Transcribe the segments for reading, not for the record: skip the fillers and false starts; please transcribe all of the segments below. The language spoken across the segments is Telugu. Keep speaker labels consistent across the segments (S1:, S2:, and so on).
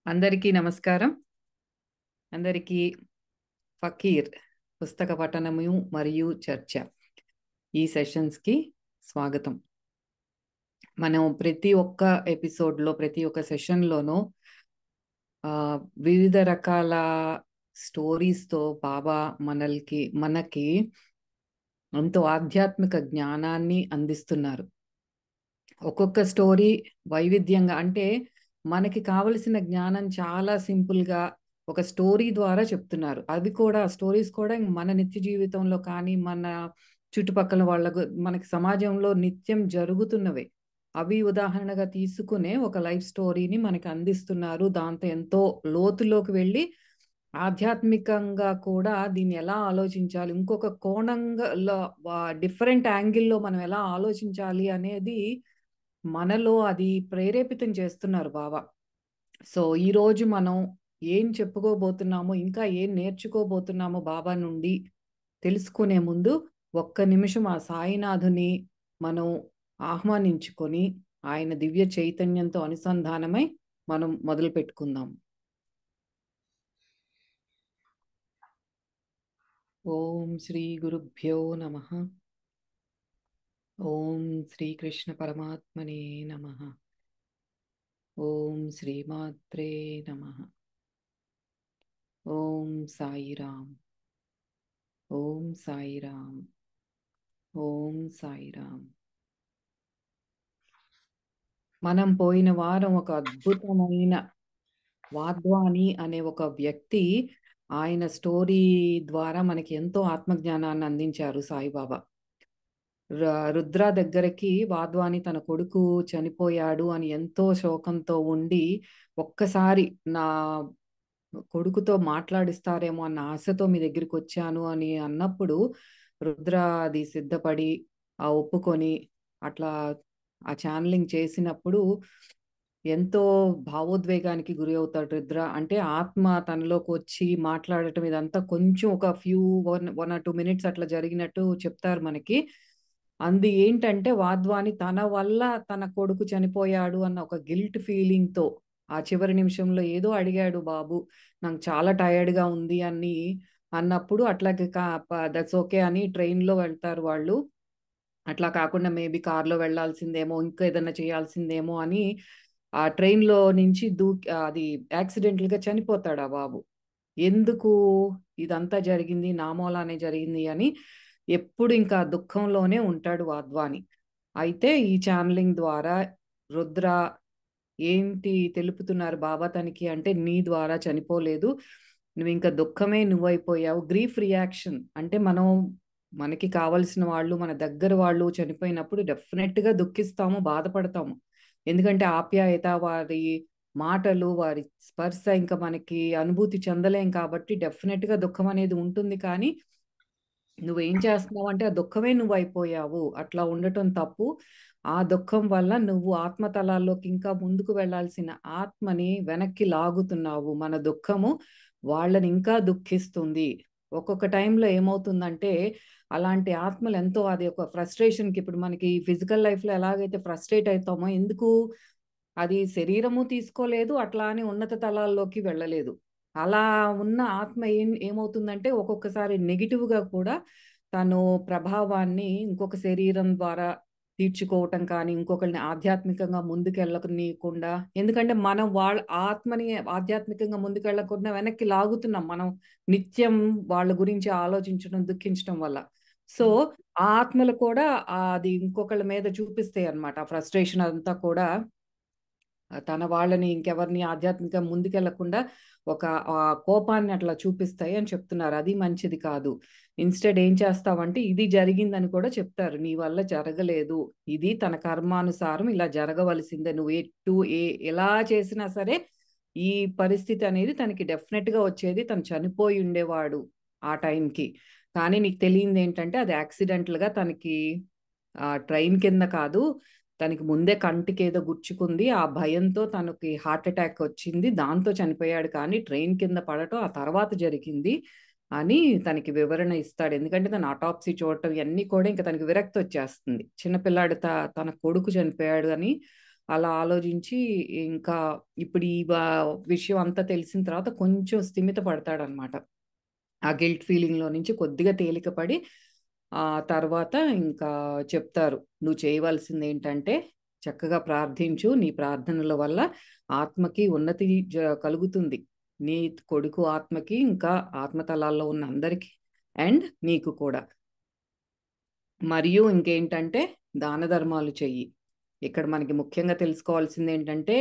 S1: అందరికీ నమస్కారం. అందరికీ ఫకీర్ పుస్తక పఠనము మరియు చర్చ ఈ సెషన్స్కి స్వాగతం. మనం ప్రతి ఒక్క ఎపిసోడ్లో ప్రతి ఒక్క సెషన్లోనూ వివిధ రకాల స్టోరీస్తో బాబా మనకి ఎంతో ఆధ్యాత్మిక జ్ఞానాన్ని అందిస్తున్నారు. ఒక్కొక్క స్టోరీ వైవిధ్యంగా, అంటే మనకి కావలసిన జ్ఞానం చాలా సింపుల్గా ఒక స్టోరీ ద్వారా చెప్తున్నారు. అది కూడా స్టోరీస్ కూడా మన నిత్య జీవితంలో కానీ మన చుట్టుపక్కల మనకి సమాజంలో నిత్యం జరుగుతున్నవే అవి ఉదాహరణగా తీసుకునే ఒక లైఫ్ స్టోరీని మనకి అందిస్తున్నారు. దాంతో ఎంతో లోతులోకి వెళ్ళి ఆధ్యాత్మికంగా కూడా దీన్ని ఎలా ఆలోచించాలి, ఇంకొక కోణంగా డిఫరెంట్ యాంగిల్లో మనం ఎలా ఆలోచించాలి అనేది మనలో అది ప్రేరేపితం చేస్తున్నారు బాబా. సో ఈరోజు మనం ఏం చెప్పుకోబోతున్నామో, ఇంకా ఏం నేర్చుకోబోతున్నామో బాబా నుండి తెలుసుకునే ముందు ఒక్క నిమిషం ఆ సాయినాథుని మనం ఆహ్వానించుకొని ఆయన దివ్య చైతన్యంతో అనుసంధానమై మనం మొదలు పెట్టుకుందాం. ఓం శ్రీ గురుభ్యో నమః. ఓం శ్రీకృష్ణ పరమాత్మనే నమః. ఓం శ్రీమాత్రే నమః. ఓం సాయిరామ్. ఓం సాయిరామ్. ఓం సాయిరామ్. మనం పోయిన వారం ఒక అద్భుతమైన వాద్వాని అనే ఒక వ్యక్తి ఆయన స్టోరీ ద్వారా మనకి ఎంతో ఆత్మజ్ఞానాన్ని అందించారు సాయిబాబా. రుద్ర దగ్గరికి వాద్వాని తన కొడుకు చనిపోయాడు అని ఎంతో శోకంతో ఉండి, ఒక్కసారి నా కొడుకుతో మాట్లాడిస్తారేమో అన్న ఆశతో మీ దగ్గరికి వచ్చాను అని అన్నప్పుడు రుద్ర అది సిద్ధపడి ఒప్పుకొని అట్లా ఆ ఛానలింగ్ చేసినప్పుడు ఎంతో భావోద్వేగానికి గురి అవుతాడు రుద్ర. అంటే ఆత్మ తనలోకి వచ్చి మాట్లాడటం ఇదంతా కొంచెం ఒక వన్ ఆర్ 2 minutes అట్లా జరిగినట్టు చెప్తారు మనకి. అంది ఏంటంటే వాద్వాని తన వల్ల తన కొడుకు చనిపోయాడు అన్న ఒక గిల్ట్ ఫీలింగ్తో ఆ చివరి నిమిషంలో ఏదో అడిగాడు, బాబు నాకు చాలా టైర్డ్గా ఉంది అని అన్నప్పుడు అట్లాగే దట్స్ ఓకే అని ట్రైన్లో వెళ్తారు వాళ్ళు. అట్లా కాకుండా మేబీ కార్లో వెళ్లాల్సిందేమో, ఇంకా ఏదైనా చేయాల్సిందేమో అని ఆ ట్రైన్లో నుంచి అది యాక్సిడెంటల్గా చనిపోతాడు ఆ బాబు. ఎందుకు ఇదంతా జరిగింది, నా మూలానే జరిగింది అని ఎప్పుడు ఇంకా దుఃఖంలోనే ఉంటాడు వాద్వాని. అయితే ఈ ఛానలింగ్ ద్వారా రుద్ర ఏంటి తెలుపుతున్నారు బాబా తనకి అంటే, నీ ద్వారా చనిపోలేదు, నువ్వు ఇంకా దుఃఖమే నువ్వైపోయావు. గ్రీఫ్ రియాక్షన్ అంటే మనకి కావలసిన వాళ్ళు, మన దగ్గర వాళ్ళు చనిపోయినప్పుడు డెఫినెట్గా దుఃఖిస్తాము, బాధపడతాము. ఎందుకంటే ఆప్యాయత, వారి మాటలు, వారి స్పర్శ ఇంకా మనకి అనుభూతి చెందలేం కాబట్టి డెఫినెట్గా దుఃఖం అనేది ఉంటుంది. కానీ నువ్వేం చేస్తున్నావు అంటే ఆ దుఃఖమే నువ్వు అయిపోయావు, అట్లా ఉండటం తప్పు. ఆ దుఃఖం వల్ల నువ్వు ఆత్మతలాల్లోకి ఇంకా ముందుకు వెళ్లాల్సిన ఆత్మని వెనక్కి లాగుతున్నావు. మన దుఃఖము వాళ్ళని ఇంకా దుఃఖిస్తుంది. ఒక్కొక్క టైంలో ఏమవుతుందంటే అలాంటి ఆత్మలు ఎంతో అది ఒక ఫ్రస్ట్రేషన్కి, ఇప్పుడు మనకి ఫిజికల్ లైఫ్లో ఎలాగైతే ఫ్రస్ట్రేట్ అవుతామో, ఎందుకు అది శరీరము తీసుకోలేదు, అట్లా అని ఉన్నత తలాల్లోకి వెళ్ళలేదు. అలా ఉన్న ఆత్మ ఏమవుతుందంటే ఒక్కొక్కసారి నెగిటివ్గా కూడా తను ప్రభావాన్ని ఇంకొక శరీరం ద్వారా తీర్చుకోవటం కానీ, ఇంకొకరిని ఆధ్యాత్మికంగా ముందుకెళ్ళనీయకుండా, ఎందుకంటే మనం వాళ్ళ ఆత్మని ఆధ్యాత్మికంగా ముందుకెళ్ళకుండా వెనక్కి లాగుతున్నాం మనం నిత్యం వాళ్ళ గురించి ఆలోచించడం, దుఃఖించడం వల్ల. సో ఆ ఆత్మలు కూడా అది ఇంకొకళ్ళ మీద చూపిస్తాయి అన్నమాట. ఆ ఫ్రస్ట్రేషన్ అంతా కూడా తన వాళ్ళని ఇంకెవరిని ఆధ్యాత్మికంగా ముందుకెళ్లకుండా ఒక కోపాన్ని అట్లా చూపిస్తాయి అని చెప్తున్నారు. అది మంచిది కాదు. ఇన్స్టెడ్ ఏం చేస్తావంటే ఇది జరిగిందని కూడా చెప్తారు. నీ వల్ల జరగలేదు, ఇది తన కర్మానుసారం ఇలా జరగవలసిందే, నువ్వు ఎలా చేసినా సరే ఈ పరిస్థితి అనేది తనకి డెఫినెట్గా వచ్చేది, తను చనిపోయి ఉండేవాడు ఆ టైంకి. కానీ నీకు తెలియంది ఏంటంటే అది యాక్సిడెంటల్గా తనకి ట్రైన్ కింద కాదు, తనకి ముందే కంటికి ఏదో గుచ్చుకుంది, ఆ భయంతో తనకి హార్ట్ అటాక్ వచ్చింది, దాంతో చనిపోయాడు. కానీ ట్రైన్ కింద పడటం ఆ తర్వాత జరిగింది అని తనకి వివరణ ఇస్తాడు. ఎందుకంటే తన ఆటాప్సీ చూడటం ఇవన్నీ కూడా ఇంకా తనకి విరక్తి వచ్చేస్తుంది. చిన్నపిల్లాడు తన కొడుకు చనిపోయాడు అని అలా ఆలోచించి ఇంకా ఇప్పుడు ఈ విషయం అంతా తెలిసిన తర్వాత కొంచెం స్థిమిత పడతాడనమాట. ఆ గిల్ట్ ఫీలింగ్‌లో నుంచి కొద్దిగా తేలికపడి తర్వాత ఇంకా చెప్తారు. "నువ్వు చేయవలసిందేంటంటే చక్కగా ప్రార్థించు. నీ ప్రార్థనల వల్ల ఆత్మకి ఉన్నతి కలుగుతుంది. నీ కొడుకు ఆత్మకి, ఇంకా ఆత్మతలాల్లో ఉన్న అందరికి అండ్ నీకు కూడా. మరియు ఇంకేంటంటే దాన ధర్మాలు చెయ్యి." ఇక్కడ మనకి ముఖ్యంగా తెలుసుకోవాల్సిందేంటంటే,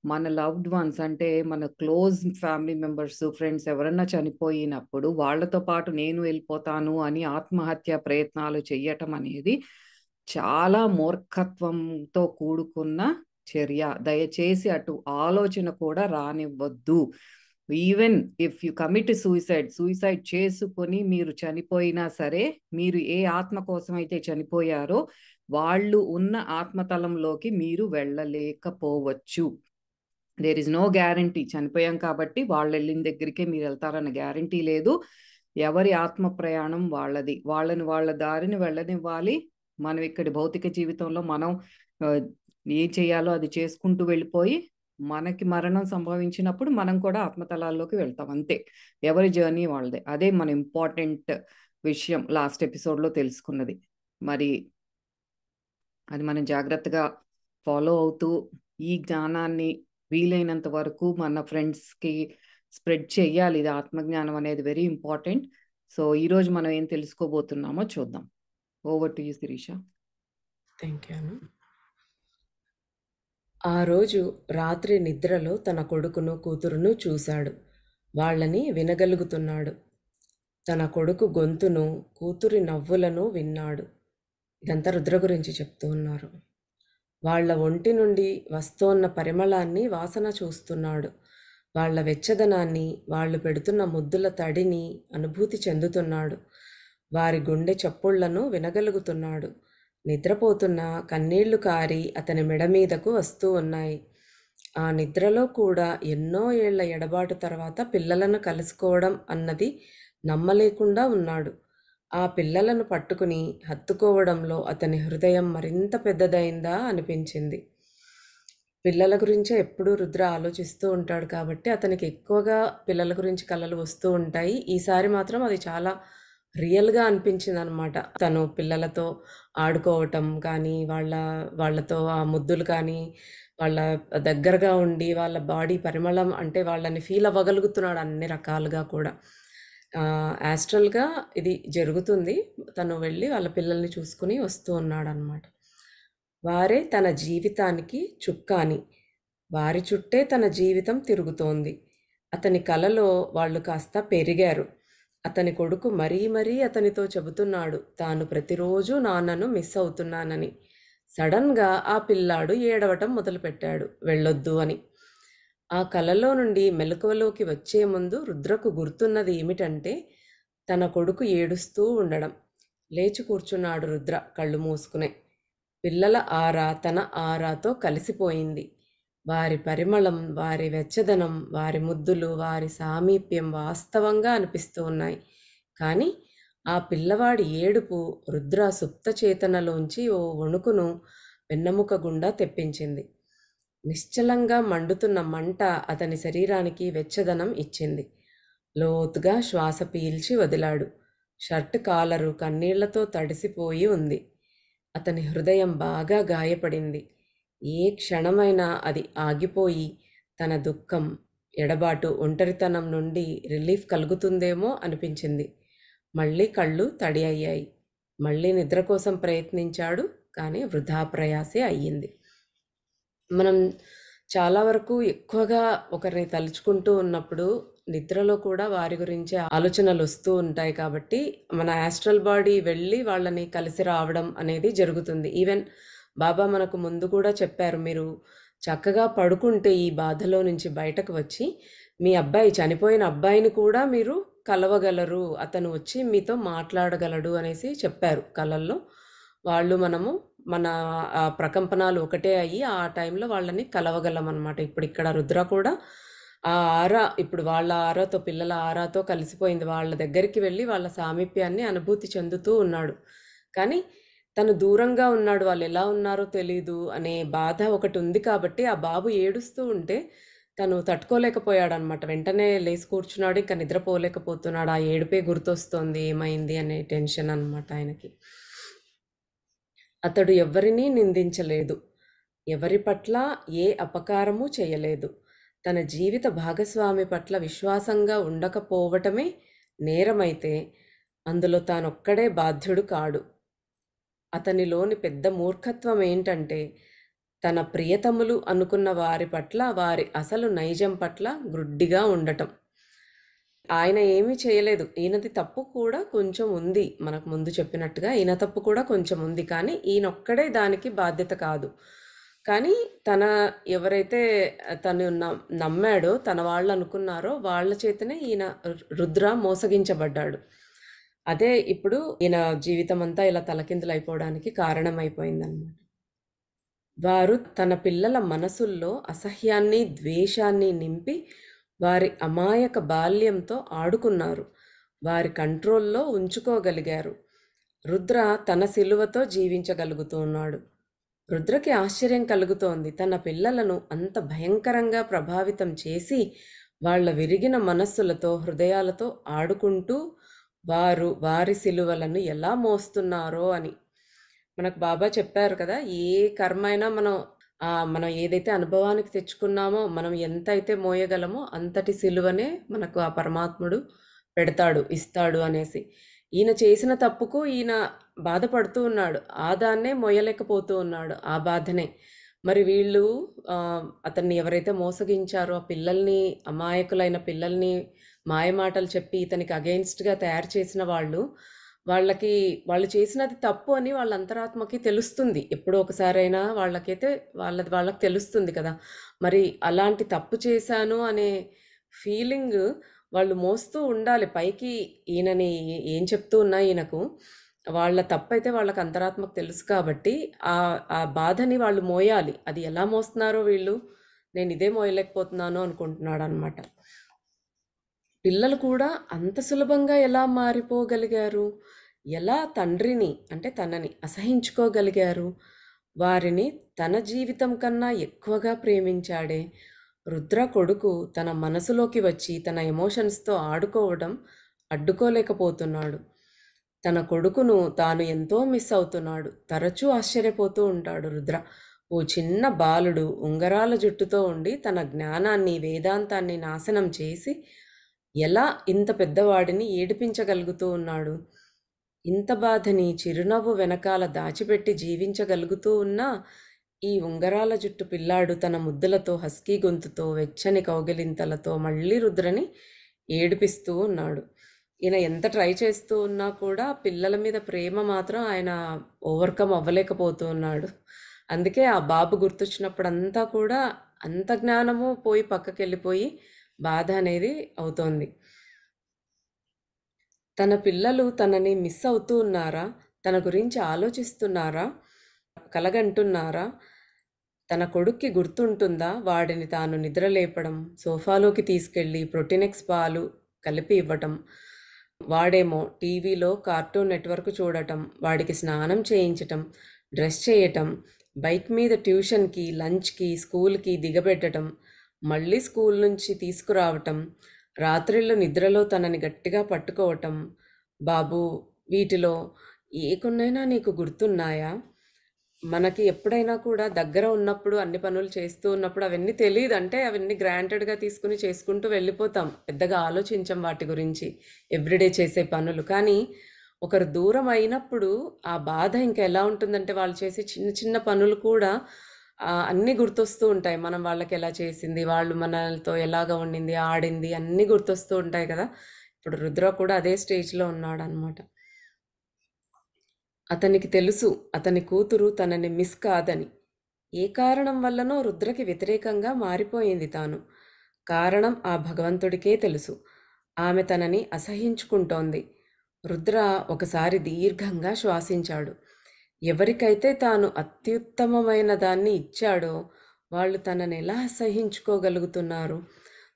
S1: మన లవ్డ్ వన్స్ అంటే మన క్లోజ్ ఫ్యామిలీ మెంబర్స్, ఫ్రెండ్స్ ఎవరన్నా చనిపోయినప్పుడు వాళ్ళతో పాటు నేను వెళ్ళిపోతాను అని ఆత్మహత్య ప్రయత్నాలు చెయ్యటం అనేది చాలా మూర్ఖత్వంతో కూడుకున్న చర్య. దయచేసి అటు ఆలోచన కూడా రానివ్వద్దు. Even if you commit suicide చేసుకొని మీరు చనిపోయినా సరే, మీరు ఏ ఆత్మ కోసమైతే చనిపోయారో వాళ్ళు ఉన్న ఆత్మతలంలోకి మీరు వెళ్ళలేకపోవచ్చు. There is no guarantee. చనిపోయాం కాబట్టి వాళ్ళెళ్ళిన దగ్గరికే మీరెళ్తారన్న గ్యారంటీ లేదు. ఎవరి ఆత్మ ప్రయాణం వాళ్ళది. వాళ్ళని వాళ్ళ దారిని వెళ్ళనివ్వాలి. మనం ఇక్కడి భౌతిక జీవితంలో మనం ఏం చేయాలో అది చేసుకుంటూ వెళ్ళిపోయి, మనకి మరణం సంభవించినప్పుడు మనం కూడా ఆత్మతలాల్లోకి వెళ్తాం అంతే. ఎవరి జర్నీ వాళ్ళదే. అదే మన ఇంపార్టెంట్ విషయం లాస్ట్ ఎపిసోడ్‌లో తెలుసుకున్నది. మరి అది మనం జాగ్రత్తగా ఫాలో అవుతూ, ఈ జ్ఞానాన్ని వీలైనంత వరకు మన ఫ్రెండ్స్‌కి స్ప్రెడ్ చెయ్యాలి. ఇది ఆత్మజ్ఞానం అనేది వెరీ ఇంపార్టెంట్. సో, ఈరోజు మనం ఏం తెలుసుకోబోతున్నామో చూద్దాం. Over to you Shirisha.
S2: Thank you. ఆ రోజు రాత్రి నిద్రలో తన కొడుకును కూతురును చూశాడు. వాళ్ళని వినగలుగుతున్నాడు. తన కొడుకు గొంతును, కూతురి నవ్వులను విన్నాడు. ఇదంతా రుద్ర గురించి చెప్తూ ఉన్నారు. వాళ్ళ ఒంటి నుండి వస్తోన్న పరిమళాన్ని వాసన చూస్తున్నాడు. వాళ్ళ వెచ్చదనాన్ని, వాళ్ళు పెడుతున్న ముద్దుల తడిని అనుభూతి చెందుతున్నాడు. వారి గుండె చప్పుళ్లను వినగలుగుతున్నాడు. నిద్రపోతున్న కన్నీళ్లు కారి అతని మెడ మీదకు వస్తూ ఉన్నాయి. ఆ నిద్రలో కూడా ఎన్నో ఏళ్ల ఎడబాటు తర్వాత పిల్లలను కలుసుకోవడం అన్నది నమ్మలేకుండా ఉన్నాడు. ఆ పిల్లలను పట్టుకుని హత్తుకోవడంలో అతని హృదయం మరింత పెద్దదైందా అనిపించింది. పిల్లల గురించే ఎప్పుడూ రుద్ర ఆలోచిస్తూ ఉంటాడు కాబట్టి అతనికి ఎక్కువగా పిల్లల గురించి కలలు వస్తూ ఉంటాయి. ఈసారి మాత్రం అది చాలా రియల్‌గా అనిపించిందనమాట. తను పిల్లలతో ఆడుకోవటం కానీ, వాళ్ళతో ఆ ముద్దులు కానీ, వాళ్ళ దగ్గరగా ఉండి వాళ్ళ బాడీ పరిమళం అంటే వాళ్ళని ఫీల్ అవ్వగలుగుతున్నాడు అన్ని రకాలుగా కూడా. యాస్ట్రల్‌గా ఇది జరుగుతుంది. తను వెళ్ళి వాళ్ళ పిల్లల్ని చూసుకొని వస్తూ ఉన్నాడనమాట. వారే తన జీవితానికి చుక్కాని. వారి చుట్టే తన జీవితం తిరుగుతోంది. అతని కలలో వాళ్ళు కాస్త పెరిగారు. అతని కొడుకు మరీ మరీ అతనితో చెబుతున్నాడు తాను ప్రతిరోజు నాన్నను మిస్ అవుతున్నానని. సడన్‌గా ఆ పిల్లాడు ఏడవటం మొదలుపెట్టాడు వెళ్ళొద్దు అని. ఆ కలలో నుండి మెలకువలోకి వచ్చే ముందు రుద్రకు గుర్తున్నది ఏమిటంటే తన కొడుకు ఏడుస్తూ ఉండడం. లేచి కూర్చున్నాడు రుద్ర కళ్ళు మూసుకునే. పిల్లల ఆరా తన ఆరాతో కలిసిపోయింది. వారి పరిమళం, వారి వెచ్చదనం, వారి ముద్దులు, వారి సామీప్యం వాస్తవంగా అనిపిస్తూ ఉన్నాయి. కానీ ఆ పిల్లవాడి ఏడుపు రుద్ర సుప్త చేతనలోంచి ఓ వణుకును వెన్నెముక గుండా తెప్పించింది. నిశ్చలంగా మండుతున్న మంట అతని శరీరానికి వెచ్చదనం ఇచ్చింది. లోతుగా శ్వాస పీల్చి వదిలాడు. షర్ట్ కాలరు కన్నీళ్లతో తడిసిపోయి ఉంది. అతని హృదయం బాగా గాయపడింది. ఏ క్షణమైనా అది ఆగిపోయి తన దుఃఖం, ఎడబాటు, ఒంటరితనం నుండి రిలీఫ్ కలుగుతుందేమో అనిపించింది. మళ్ళీ కళ్ళు తడి అయ్యాయి. మళ్ళీ నిద్ర కోసం ప్రయత్నించాడు. కానీ వృధా ప్రయాసే అయ్యింది. మనం చాలా వరకు ఎక్కువగా ఒకరిని తలుచుకుంటూ ఉన్నప్పుడు నిద్రలో కూడా వారి గురించే ఆలోచనలొస్తూ ఉంటాయి కాబట్టి, మన యాస్ట్రల్ బాడీ వెళ్ళి వాళ్ళని కలిసి రావడం అనేది జరుగుతుంది. ఈవెన్ బాబా మనకు ముందు కూడా చెప్పారు, మీరు చక్కగా పడుకుంటే ఈ బాధలో నుంచి బయటకు వచ్చి, మీ అబ్బాయి చనిపోయిన అబ్బాయిని కూడా మీరు కలవగలరు. అతను వచ్చి మీతో మాట్లాడగలడు అనేసి చెప్పారు కలల్లో. మనము మన ప్రకంపనాలు ఒకటే అయ్యి ఆ టైంలో వాళ్ళని కలవగలమనమాట. ఇప్పుడిక్కడ రుద్ర కూడా ఆ ఆరా ఇప్పుడు వాళ్ళ ఆరాతో, పిల్లల ఆరాతో కలిసిపోయింది. వాళ్ళ దగ్గరికి వెళ్ళి వాళ్ళ సామీప్యాన్ని అనుభూతి చెందుతూ ఉన్నాడు. కానీ తను దూరంగా ఉన్నాడు, వాళ్ళెలా ఉన్నారో తెలీదు అనే బాధ ఒకటుంది కాబట్టి, ఆ బాబు ఏడుస్తూ ఉంటే తను తట్టుకోలేకపోయాడనమాట. వెంటనే లేసి కూర్చున్నాడు. ఇంక నిద్రపోలేకపోతున్నాడు. ఆ ఏడుపే గుర్తొస్తోంది. ఏమైంది అనే టెన్షన్ అనమాట ఆయనకి. అతడు ఎవ్వరినీ నిందించలేదు. ఎవరి పట్ల ఏ అపకారమూ చేయలేదు. తన జీవిత భాగస్వామి పట్ల విశ్వాసంగా ఉండకపోవటమే నేరమైతే, అందులో తానొక్కడే బాధ్యుడు కాడు. అతనిలోని పెద్ద మూర్ఖత్వం ఏంటంటే, తన ప్రియతములు అనుకున్న వారి పట్ల, వారి అసలు నైజం పట్ల గ్రుడ్డిగా ఉండటం. ఆయన ఏమీ చేయలేదు. ఈయనది తప్పు కూడా కొంచెం ఉంది. మనకు ముందు చెప్పినట్టుగా ఈయన తప్పు కూడా కొంచెం ఉంది. కానీ ఈయనొక్కడే దానికి బాధ్యత కాదు. కానీ తన ఎవరైతే తను నమ్మాడో, తన వాళ్ళనుకున్నారో వాళ్ళ చేతనే ఈయన రుద్ర మోసగించబడ్డాడు. అదే ఇప్పుడు ఈయన జీవితమంతా ఇలా తలకిందులైపోవడానికి కారణమైపోయిందనమాట. వారు తన పిల్లల మనసుల్లో అసహ్యాన్ని, ద్వేషాన్ని నింపి వారి అమాయక బాల్యంతో ఆడుకున్నారు. వారి కంట్రోల్లో ఉంచుకోగలిగారు. రుద్ర తన సిలువతో జీవించగలుగుతున్నాడు. రుద్రకి ఆశ్చర్యం కలుగుతోంది. తన పిల్లలను అంత భయంకరంగా ప్రభావితం చేసి, వాళ్ళ విరిగిన మనస్సులతో, హృదయాలతో ఆడుకుంటూ వారు వారి సిలువలను ఎలా మోస్తున్నారో అని. మనకు బాబా చెప్పారు కదా! ఏ కర్మైనా మనం ఏదైతే అనుభవానికి తెచ్చుకున్నామో, మనం ఎంతైతే మోయగలమో అంతటి సిలువనే మనకు ఆ పరమాత్ముడు పెడతాడు, ఇస్తాడు అనేసి. ఈయన చేసిన తప్పుకు ఈయన బాధపడుతూ ఉన్నాడు. ఆ దాన్నే మోయలేకపోతూ ఉన్నాడు. ఆ బాధనే. మరి వీళ్ళు అతన్ని ఎవరైతే మోసగించారో ఆ పిల్లల్ని, అమాయకులైన పిల్లల్ని మాయమాటలు చెప్పి ఇతనికి అగెయిన్స్ట్‌గా తయారు చేసిన వాళ్ళు చేసినది తప్పు అని వాళ్ళ అంతరాత్మకి తెలుస్తుంది. ఎప్పుడో ఒకసారైనా వాళ్ళకైతే వాళ్ళకి తెలుస్తుంది కదా! మరి అలాంటి తప్పు చేశాను అనే ఫీలింగ్ వాళ్ళు మోస్తూ ఉండాలి. పైకి ఈయనని ఏం చెప్తూ ఉన్నా ఈయనకు, వాళ్ళ తప్పైతే వాళ్ళకి అంతరాత్మకు తెలుసు కాబట్టి, ఆ బాధని వాళ్ళు మోయాలి. అది ఎలా మోస్తున్నారో వీళ్ళు, నేనిదే మోయలేకపోతున్నాను అనుకుంటున్నాడనమాట. పిల్లలు కూడా అంత సులభంగా ఎలా మారిపోగలిగారు? ఎలా తండ్రిని అంటే తనని అసహించుకోగలిగారు? వారిని తన జీవితం కన్నా ఎక్కువగా ప్రేమించాడే. రుద్ర కొడుకు తన మనసులోకి వచ్చి తన ఎమోషన్స్‌తో ఆడుకోవడం అడ్డుకోలేకపోతున్నాడు. తన కొడుకును తాను ఎంతో మిస్ అవుతున్నాడు. తరచూ ఆశ్చర్యపోతూ ఉంటాడు రుద్ర. ఓ చిన్న బాలుడు ఉంగరాల జుట్టుతో ఉండి తన జ్ఞానాన్ని, వేదాంతాన్ని నాశనం చేసి ఎలా ఇంత పెద్దవాడిని ఏడిపించగలుగుతూ ఉన్నాడు? ఇంత బాధని చిరునవ్వు వెనకాల దాచిపెట్టి జీవించగలుగుతూ ఉన్నా, ఈ ఉంగరాల జుట్టు పిల్లాడు తన ముద్దులతో, హస్కీ గొంతుతో, వెచ్చని కౌగిలింతలతో మళ్ళీ రుద్రని ఏడిపిస్తూ ఉన్నాడు. ఈయన ఎంత ట్రై చేస్తూ ఉన్నా కూడా పిల్లల మీద ప్రేమ మాత్రం ఆయన ఓవర్‌కమ్ అవ్వలేకపోతూ ఉన్నాడు. అందుకే ఆ బాబు గుర్తొచ్చినప్పుడంతా కూడా అంత జ్ఞానము పోయి పక్కకెళ్ళిపోయి బాధ అనేది అవుతోంది. తన పిల్లలు తనని మిస్ అవుతూ ఉన్నారా? తన గురించి ఆలోచిస్తున్నారా? కలగంటున్నారా? తన కొడుక్కి గుర్తుంటుందా? వాడిని తాను నిద్రలేపడం, సోఫాలోకి తీసుకెళ్ళి ప్రోటీనెక్స్ పాలు కలిపి ఇవ్వటం. వాడేమో టీవీలో కార్టూన్ నెట్వర్క్ చూడటం, వాడికి స్నానం చేయించటం, డ్రెస్ చేయటం, బైక్ మీద ట్యూషన్‌కి, లంచ్‌కి, స్కూల్‌కి దిగబెట్టటం, మళ్ళీ స్కూల్ నుంచి తీసుకురావటం, రాత్రిళ్ళు నిద్రలో తనని గట్టిగా పట్టుకోవటం. బాబూ, వీటిలో ఏ కొన్నైనా నీకు గుర్తున్నాయా? మనకి ఎప్పుడైనా కూడా దగ్గర ఉన్నప్పుడు అన్ని పనులు చేస్తూ ఉన్నప్పుడు అవన్నీ తెలీదు. అంటే అవన్నీ గ్రాంటెడ్‌గా తీసుకొని చేసుకుంటూ వెళ్ళిపోతాం. పెద్దగా ఆలోచించం వాటి గురించి. ఎవ్రీడే చేసే పనులు. కానీ ఒకరు దూరం అయినప్పుడు ఆ బాధ ఇంకా ఎలా ఉంటుందంటే వాళ్ళు చేసే చిన్న చిన్న పనులు కూడా అన్నీ గుర్తొస్తూ ఉంటాయి. మనం వాళ్ళకెలా చేసింది, వాళ్ళు మనలతో ఎలాగా ఉండింది, ఆడింది అన్నీ గుర్తొస్తూ ఉంటాయి కదా! ఇప్పుడు రుద్ర కూడా అదే స్టేజ్‌లో ఉన్నాడనమాట. అతనికి తెలుసు అతని కూతురు తనని మిస్ కాదని. ఏ కారణం వల్లనో రుద్రకి వ్యతిరేకంగా మారిపోయింది తాను. కారణం ఆ భగవంతుడికే తెలుసు. ఆమె తనని అసహ్యించుకుంటోంది. రుద్ర ఒకసారి దీర్ఘంగా శ్వాసించాడు. ఎవరికైతే తాను అత్యుత్తమమైన దాన్ని ఇచ్చాడో వాళ్ళు తననెలా అసహ్యించుకోగలుగుతున్నారు?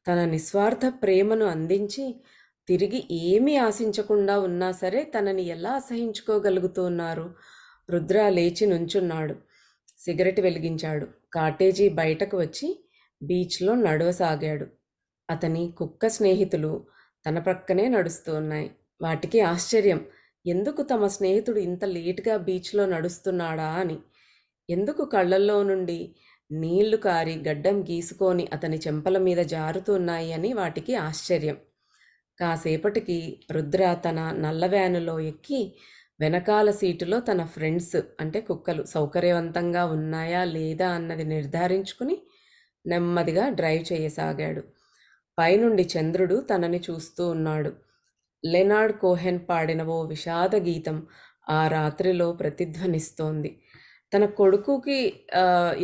S2: తన నిస్వార్థ ప్రేమను అందించి తిరిగి ఏమీ ఆశించకుండా ఉన్నా సరే తనని ఎలా అసహ్యించుకోగలుగుతున్నారు? రుద్ర లేచి నుంచున్నాడు. సిగరెట్ వెలిగించాడు. కాటేజీ బయటకు వచ్చి బీచ్లో నడవసాగాడు. అతని కుక్క స్నేహితులు తన ప్రక్కనే నడుస్తూ ఉన్నాయి. వాటికి ఆశ్చర్యం. ఎందుకు తమ స్నేహితుడు ఇంత లేటుగా బీచ్లో నడుస్తున్నాడా అని. ఎందుకు కళ్ళల్లో నుండి నీళ్లు కారి గడ్డం గీసుకొని అతని చెంపల మీద జారుతున్నాయి అని వాటికి ఆశ్చర్యం. కాసేపటికి రుద్ర తన నల్ల వ్యానులో ఎక్కి వెనకాల సీటులో తన ఫ్రెండ్స్ అంటే కుక్కలు సౌకర్యవంతంగా ఉన్నాయా లేదా అన్నది నిర్ధారించుకుని నెమ్మదిగా డ్రైవ్ చేయసాగాడు. పైనుండి చంద్రుడు తనని చూస్తూ ఉన్నాడు. లెనార్డ్ కోహెన్ పాడిన ఓ విషాద గీతం ఆ రాత్రిలో ప్రతిధ్వనిస్తోంది. తన కొడుకుకి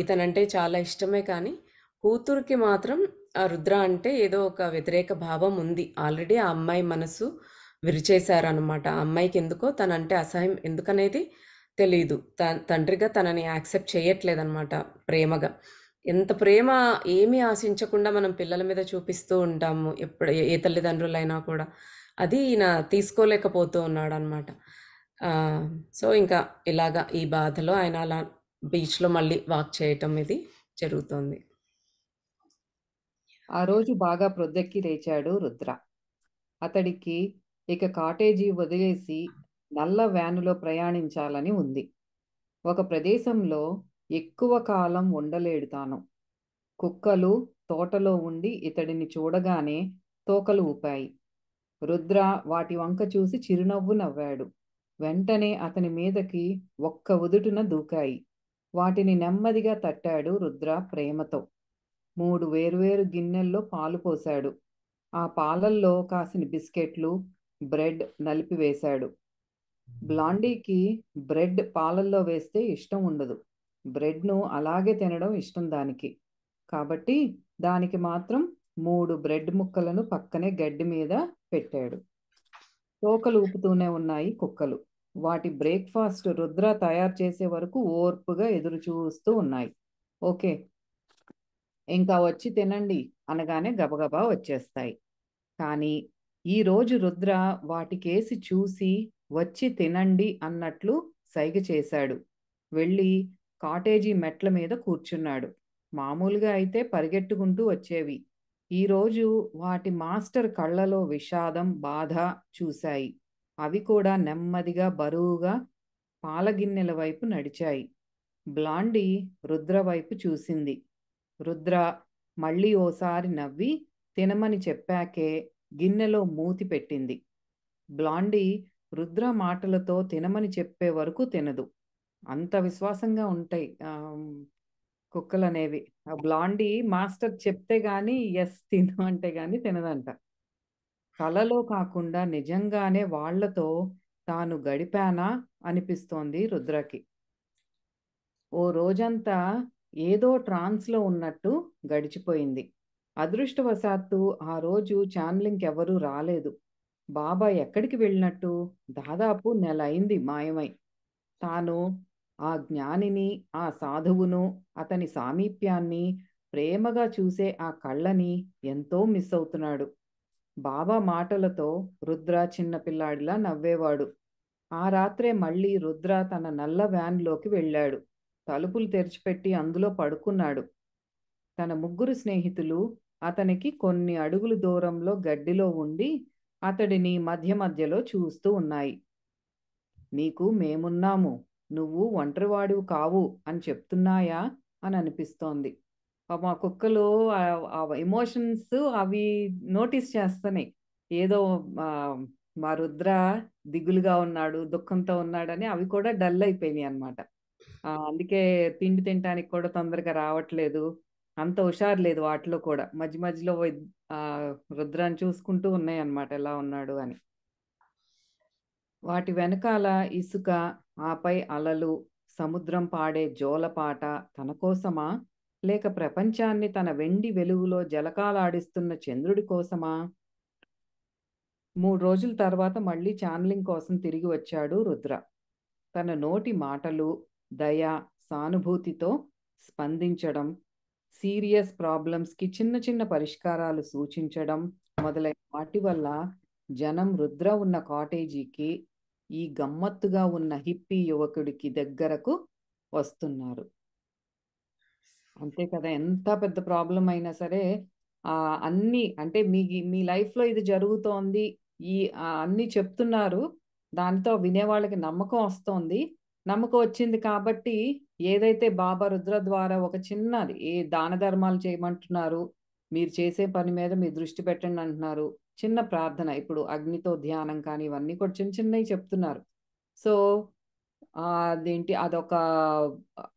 S2: ఇతనంటే చాలా ఇష్టమే కానీ కూతురికి మాత్రం ఆ రుద్ర అంటే ఏదో ఒక వ్యతిరేక భావం ఉంది. ఆల్రెడీ ఆ అమ్మాయి మనసు విరిచేశారనమాట. ఆ అమ్మాయికి ఎందుకో తనంటే అసహ్యం ఎందుకనేది తెలీదు. తండ్రిగా తనని యాక్సెప్ట్ చేయట్లేదనమాట ప్రేమగా. ఎంత ప్రేమ ఏమీ ఆశించకుండా మనం పిల్లల మీద చూపిస్తూ ఉంటాము ఎప్పుడు ఏ తల్లిదండ్రులైనా కూడా. అది ఈయన తీసుకోలేకపోతూ ఉన్నాడనమాట. సో ఇంకా ఇలాగా ఈ బాధలో ఆయన అలా బీచ్లో మళ్ళీ వాక్ చేయటం ఇది జరుగుతోంది.
S1: ఆ రోజు బాగా ప్రొద్దెక్కి లేచాడు రుద్ర. అతడికి ఇక కాటేజీ వదిలేసి నల్ల వ్యానులో ప్రయాణించాలని ఉంది. ఒక ప్రదేశంలో ఎక్కువ కాలం ఉండలేడు తాను. కుక్కలు తోటలో ఉండి ఇతడిని చూడగానే తోకలు ఊపాయి. రుద్ర వాటి వంక చూసి చిరునవ్వు నవ్వాడు. వెంటనే అతని మీదకి ఒక్క ఉదుటున దూకాయి. వాటిని నెమ్మదిగా తట్టాడు రుద్ర ప్రేమతో. 3 వేర్వేరు గిన్నెల్లో పాలు పోశాడు. ఆ పాలల్లో కాసిన బిస్కెట్లు, బ్రెడ్ నలిపివేశాడు. బ్లాండీకి బ్రెడ్ పాలల్లో వేస్తే ఇష్టం ఉండదు. బ్రెడ్ను అలాగే తినడం ఇష్టం దానికి. కాబట్టి దానికి మాత్రం 3 బ్రెడ్ ముక్కలను పక్కనే గడ్డి మీద పెట్టాడు. తోకలు ఊపుతూనే ఉన్నాయి కుక్కలు. వాటి బ్రేక్ఫాస్ట్ రుద్ర తయారు చేసే వరకు ఓర్పుగా ఎదురు చూస్తూ ఉన్నాయి. ఓకే, ఇంకా వచ్చి తినండి అనగానే గబగబా వచ్చేస్తాయి. కానీ ఈరోజు రుద్ర వాటికేసి చూసి వచ్చి తినండి అన్నట్లు సైగ చేశాడు. వెళ్ళి కాటేజీ మెట్ల మీద కూర్చున్నాడు. మామూలుగా అయితే పరిగెట్టుకుంటూ వచ్చేవి. ఈరోజు వాటి మాస్టర్ కళ్ళలో విషాదం, బాధ చూశాయి. అవి కూడా నెమ్మదిగా బరువుగా పాలగిన్నెల వైపు నడిచాయి. బ్లాండీ రుద్ర వైపు చూసింది. రుద్ర మళ్ళీ ఓసారి నవ్వి తినమని చెప్పాకే గిన్నెలో మూతి పెట్టింది. బ్లాండీ రుద్ర మాటలతో తినమని చెప్పే వరకు తినదు. అంత విశ్వాసంగా ఉంటాయి కుక్కలనేవి. ఆ బ్లాండీ మాస్టర్ చెప్తే గాని ఎస్ తిను అంటే గాని తినదంట. కలలో కాకుండా నిజంగానే వాళ్లతో తాను గడిపానా అనిపిస్తోంది రుద్రకి. ఓ రోజంతా ఏదో ట్రాన్స్లో ఉన్నట్టు గడిచిపోయింది. అదృష్టవశాత్తు ఆ రోజు ఛానలింగ్కి ఎవరూ రాలేదు. బాబా ఎక్కడికి వెళ్ళినట్టు? దాదాపు నెల అయింది మాయమై. తాను ఆ జ్ఞానిని, ఆ సాధువును, అతని సామీప్యాన్ని, ప్రేమగా చూసే ఆ కళ్ళని ఎంతో మిస్ అవుతున్నాడు. బాబా మాటలతో రుద్ర చిన్నపిల్లాడిలా నవ్వేవాడు. ఆ రాత్రే మళ్ళీ రుద్ర తన నల్ల వ్యాన్లోకి వెళ్ళాడు. తలుపులు తెరిచిపెట్టి అందులో పడుకున్నాడు. తన 3 స్నేహితులు అతనికి కొన్ని అడుగులు దూరంలో గడ్డిలో ఉండి అతడిని మధ్య మధ్యలో చూస్తూ ఉన్నాయి. నీకు మేమున్నాము, నువ్వు ఒంటరివాడివి కావు అని చెప్తున్నాయా అని అనిపిస్తోంది. మా కుక్కలు ఆ ఎమోషన్స్ అవి నోటీస్ చేస్తున్నాయి. ఏదో మా రుద్ర దిగులుగా ఉన్నాడు, దుఃఖంతో ఉన్నాడని అవి కూడా డల్ అయిపోయినాయి అనమాట. అందుకే తిండి తినటానికి కూడా తొందరగా రావట్లేదు. అంత హుషారు లేదు వాటిలో కూడా. మధ్య మధ్యలో రుద్రాన్ని చూసుకుంటూ ఉన్నాయి అన్నమాట ఎలా ఉన్నాడు అని. వాటి వెనకాల ఇసుక, ఆపై అలలు, సముద్రం పాడే జోలపాట తన కోసమా? లేక ప్రపంచాన్ని తన వెండి వెలుగులో జలకాలాడిస్తున్న చంద్రుడి కోసమా? 3 రోజుల తర్వాత మళ్ళీ ఛానలింగ్ కోసం తిరిగి వచ్చాడు రుద్ర. తన నోటి మాటలు, దయ, సానుభూతితో స్పందించడం, సీరియస్ ప్రాబ్లమ్స్కి చిన్న చిన్న పరిష్కారాలు సూచించడం మొదలైన వాటి వల్ల జనం రుద్ర ఉన్న కాటేజీకి ఈ గమ్మత్తుగా ఉన్న హిప్పీ యువకుడికి దగ్గరకు వస్తున్నారు. అంతే కదా! ఎంత పెద్ద ప్రాబ్లమ్ అయినా సరే అన్నీ అంటే మీ లైఫ్‌లో ఇది జరుగుతోంది. అన్నీ చెప్తున్నారు. దాంతో వినేవాళ్ళకి నమ్మకం వస్తోంది. నమ్మకం వచ్చింది కాబట్టి ఏదైతే బాబా రుద్ర ద్వారా ఒక చిన్నది దాన ధర్మాలు చేయమంటున్నారు. మీరు చేసే పని మీద మీరు దృష్టి పెట్టండి అంటున్నారు. చిన్న ప్రార్థన ఇప్పుడు అగ్నితో ధ్యానం కానీ ఇవన్నీ కూడా చిన్న చిన్నవి చెప్తున్నారు. సో, అదేంటి అదొక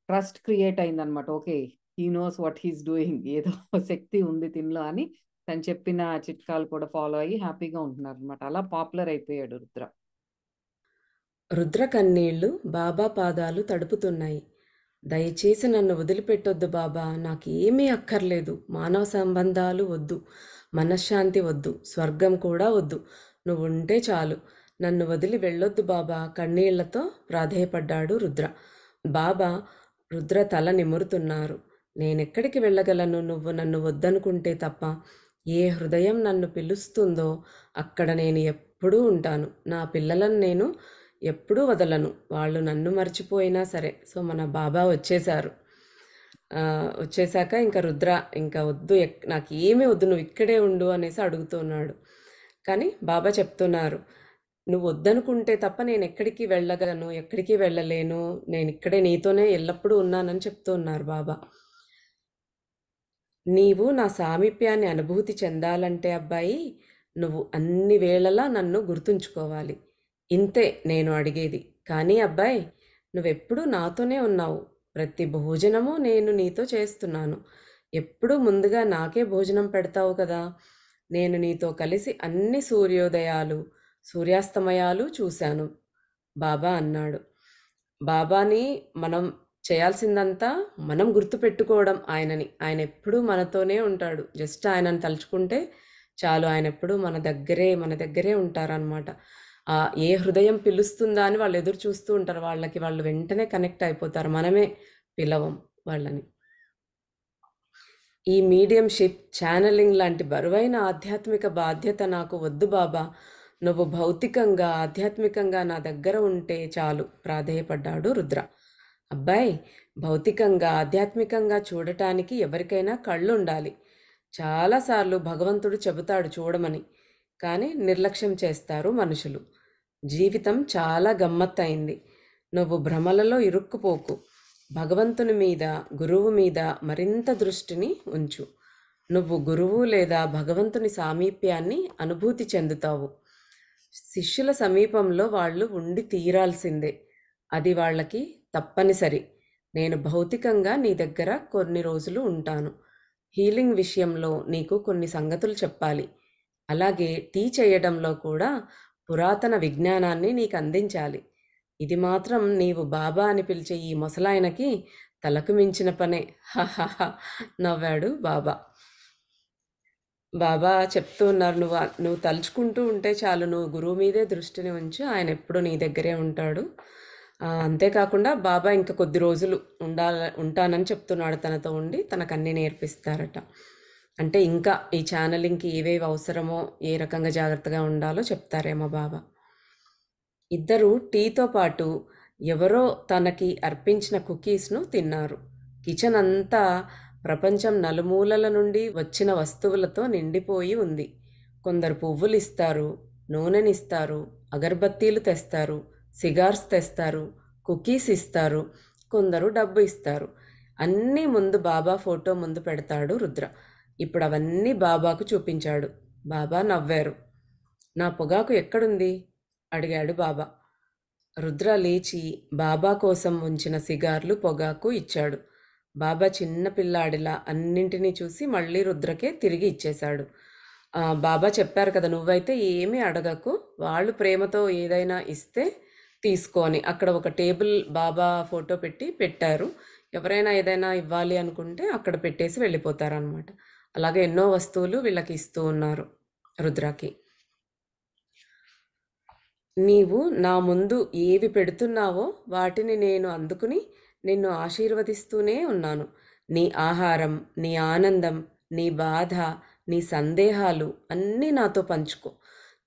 S1: ట్రస్ట్ క్రియేట్ అయిందనమాట. Okay. He knows what he is doing. ఏదో శక్తి ఉంది తినలో అని తను చెప్పిన చిట్కాలు కూడా ఫాలో అయ్యి హ్యాపీగా ఉంటున్నారనమాట. అలా పాపులర్ అయిపోయాడు రుద్ర.
S2: రుద్ర కన్నీళ్లు బాబా పాదాలు తడుపుతున్నాయి. దయచేసి నన్ను వదిలిపెట్టొద్దు బాబా, నాకేమీ అక్కర్లేదు. మానవ సంబంధాలు వద్దు, మనశ్శాంతి వద్దు, స్వర్గం కూడా వద్దు. నువ్వుంటే చాలు. నన్ను వదిలి వెళ్ళొద్దు బాబా, కన్నీళ్లతో ప్రాధేయపడ్డాడు రుద్ర. బాబా రుద్ర తల నిమురుతున్నారు. నేనెక్కడికి వెళ్ళగలను నువ్వు నన్ను వద్దనుకుంటే తప్ప? ఏ హృదయం నన్ను పిలుస్తుందో అక్కడ నేను ఎప్పుడూ ఉంటాను. నా పిల్లలను నేను ఎప్పుడూ వదలను. వాళ్ళు నన్ను మర్చిపోయినా సరే. సో మన బాబా వచ్చేశారు. వచ్చేసాక ఇంకా రుద్ర ఇంకా వద్దు, నాకు ఏమీ వద్దు, నువ్వు ఇక్కడే ఉండు అనేసి అడుగుతున్నాడు. కానీ బాబా చెప్తున్నారు, నువ్వు వద్దనుకుంటే తప్ప నేను ఎక్కడికి వెళ్ళగలను, ఎక్కడికి వెళ్ళలేను, నేను ఇక్కడే నీతోనే ఎల్లప్పుడూ ఉన్నానని చెప్తున్నారు బాబా. నీవు నా సామీప్యాన్ని అనుభూతి చెందాలంటే అబ్బాయి, నువ్వు అన్ని వేళలా నన్ను గుర్తుంచుకోవాలి. ఇంతే నేను అడిగేది. కానీ అబ్బాయి, నువ్వెప్పుడూ నాతోనే ఉన్నావు. ప్రతి భోజనము నేను నీతో చేస్తున్నాను. ఎప్పుడూ ముందుగా నాకే భోజనం పెడతావు కదా. నేను నీతో కలిసి అన్ని సూర్యోదయాలు, సూర్యాస్తమయాలు చూశాను బాబా అన్నాడు. బాబాని మనం చేయాల్సిందంతా మనం గుర్తుపెట్టుకోవడం ఆయనని. ఆయన ఎప్పుడూ మనతోనే ఉంటాడు. జస్ట్ ఆయనను తలుచుకుంటే చాలు. ఆయన ఎప్పుడూ మన దగ్గరే ఉంటారనమాట. ఏ హృదయం పిలుస్తుందా అని వాళ్ళు ఎదురు చూస్తూ ఉంటారు. వాళ్ళు వెంటనే కనెక్ట్ అయిపోతారు. మనమే పిలవం వాళ్ళని. ఈ మీడియంషిప్, ఛానలింగ్ లాంటి బరువైన ఆధ్యాత్మిక బాధ్యత నాకు వద్దు బాబా. నువ్వు భౌతికంగా, ఆధ్యాత్మికంగా నా దగ్గర ఉంటే చాలు ప్రాధేయపడ్డాడు రుద్ర. అబ్బాయి, భౌతికంగా, ఆధ్యాత్మికంగా చూడటానికి ఎవరికైనా కళ్ళు ఉండాలి. చాలాసార్లు భగవంతుడు చెబుతాడు చూడమని, కానీ నిర్లక్ష్యం చేస్తారు మనుషులు. జీవితం చాలా గమ్మత్తయింది. నువ్వు భ్రమలలో ఇరుక్కుపోకు. భగవంతుని మీద, గురువు మీద మరింత దృష్టిని ఉంచు. నువ్వు గురువు లేదా భగవంతుని సామీప్యాన్ని అనుభూతి చెందుతావు. శిష్యుల సమీపంలో వాళ్ళు ఉండి తీరాల్సిందే. అది వాళ్ళకి తప్పనిసరి. నేను భౌతికంగా నీ దగ్గర కొన్ని రోజులు ఉంటాను. హీలింగ్ విషయంలో నీకు కొన్ని సంగతులు చెప్పాలి. అలాగే టీ చేయడంలో కూడా పురాతన విజ్ఞానాన్ని నీకు అందించాలి. ఇది మాత్రం నీవు బాబా అని పిలిచే ఈ ముసలాయనకి తలకు మించిన పనే. హహహ నవ్వాడు బాబా. బాబా చెప్తూ ఉన్నారు, నువ్వు తలుచుకుంటూ ఉంటే చాలు, నువ్వు గురువు మీదే దృష్టిని ఉంచి ఆయన ఎప్పుడు నీ దగ్గరే ఉంటాడు. అంతేకాకుండా బాబా ఇంకా కొద్ది రోజులు ఉంటానని చెప్తున్నాడు. తనతో ఉండి తనకు అన్నీ నేర్పిస్తారట. అంటే ఇంకా ఈ ఛానలింగ్కి ఏవేవి అవసరమో, ఏ రకంగా జాగ్రత్తగా ఉండాలో చెప్తారేమో బాబా. ఇద్దరు టీతో పాటు ఎవరో తనకి అర్పించిన కుకీస్ను తిన్నారు. కిచెన్ అంతా ప్రపంచం నలుమూలల నుండి వచ్చిన వస్తువులతో నిండిపోయి ఉంది. కొందరు పువ్వులు ఇస్తారు, నూనెనిస్తారు, అగరబత్తీలు తెస్తారు, సిగార్స్ తెస్తారు, కుకీస్ ఇస్తారు, కొందరు డబ్బు ఇస్తారు. అన్నీ ముందు బాబా ఫోటో ముందు పెడతాడు రుద్ర. ఇప్పుడు అవన్నీ బాబాకు చూపించాడు. బాబా నవ్వారు. నా పొగాకు ఎక్కడుంది అడిగాడు బాబా. రుద్ర లేచి బాబా కోసం ఉంచిన సిగార్లు, పొగాకు ఇచ్చాడు. బాబా చిన్న పిల్లాడిలా అన్నింటినీ చూసి మళ్ళీ రుద్రకే తిరిగి ఇచ్చేశాడు. బాబా చెప్పారు కదా, నువ్వైతే ఏమీ అడగకు, వాళ్ళు ప్రేమతో ఏదైనా ఇస్తే తీసుకొని. అక్కడ ఒక టేబుల్ బాబా ఫోటో పెట్టారు. ఎవరైనా ఏదైనా ఇవ్వాలి అనుకుంటే అక్కడ పెట్టేసి వెళ్ళిపోతారనమాట. అలాగే ఎన్నో వస్తువులు వీళ్ళకి ఇస్తూ ఉన్నారు రుద్రకి. నీవు నా ముందు ఏవి పెడుతున్నావో వాటిని నేను అందుకుని నిన్ను ఆశీర్వదిస్తూనే ఉన్నాను. నీ ఆహారం, నీ ఆనందం, నీ బాధ, నీ సందేహాలు అన్నీ నాతో పంచుకో.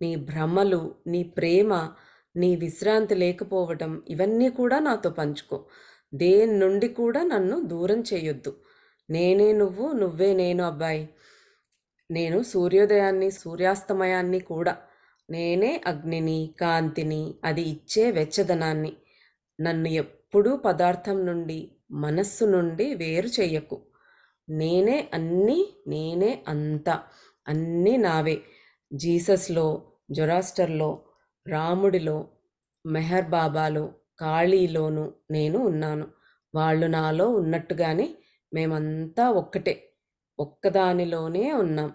S2: నీ భ్రమలు, నీ ప్రేమ నీ విశ్రాంతి లేకపోవటం ఇవన్నీ కూడా నాతో పంచుకో. దేని నుండి కూడా నన్ను దూరం చేయొద్దు. నేనే నువ్వు, నువ్వే నేను అబ్బాయి. నేను సూర్యోదయాన్ని, సూర్యాస్తమయాన్ని కూడా. నేనే అగ్నిని, కాంతిని, అది ఇచ్చే వెచ్చదనాన్ని. నన్ను ఎప్పుడూ పదార్థం నుండి, మనస్సు నుండి వేరు చెయ్యకు. నేనే అన్నీ, నేనే అంతా. అన్నీ నావే. జీసస్‌లో, జొరాస్టర్‌లో, రాముడిలో, మెహర్ బాబాలో, కాళీలోనూ నేను ఉన్నాను. వాళ్ళు నాలో ఉన్నట్టుగానే మేమంతా ఒక్కటే. ఒక్కదానిలోనే ఉన్నాం.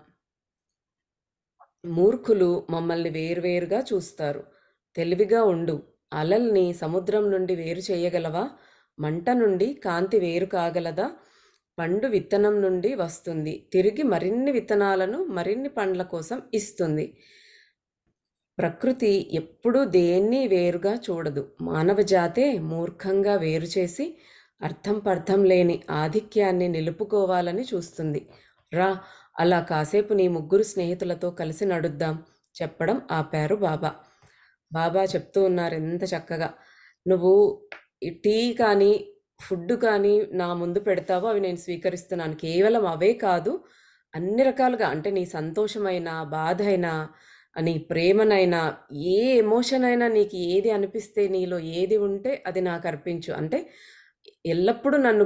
S2: మూర్ఖులు మమ్మల్ని వేర్వేరుగా చూస్తారు. తెలివిగా ఉండు. అలల్ని సముద్రం నుండి వేరు చేయగలవా? మంట నుండి కాంతి వేరు కాగలదా? పండు విత్తనం నుండి వస్తుంది. తిరిగి మరిన్ని విత్తనాలను మరిన్ని పండ్ల కోసం ఇస్తుంది. ప్రకృతి ఎప్పుడూ దేన్ని వేరుగా చూడదు. మానవ జాతే మూర్ఖంగా వేరు చేసి అర్థం పర్థం లేని ఆధిక్యాన్ని నిలుపుకోవాలని చూస్తుంది. రా, అలా కాసేపు నీ ముగ్గురు స్నేహితులతో కలిసి నడుద్దాం చెప్పడం ఆపారు బాబా. బాబా చెప్తూ ఉన్నారు ఎంత చక్కగా. నువ్వు ఈ టీ కానీ ఫుడ్ కానీ నా ముందు పెడతావో అవి నేను స్వీకరిస్తున్నాను. కేవలం అవే కాదు, అన్ని రకాలుగా అంటే నీ సంతోషమైనా, బాధ అయినా, నీ ప్రేమనైనా, ఏ ఎమోషన్ అయినా నీకు ఏది అనిపిస్తే, నీలో ఏది ఉంటే అది నాకు అర్పించు. అంటే ఎల్లప్పుడూ నన్ను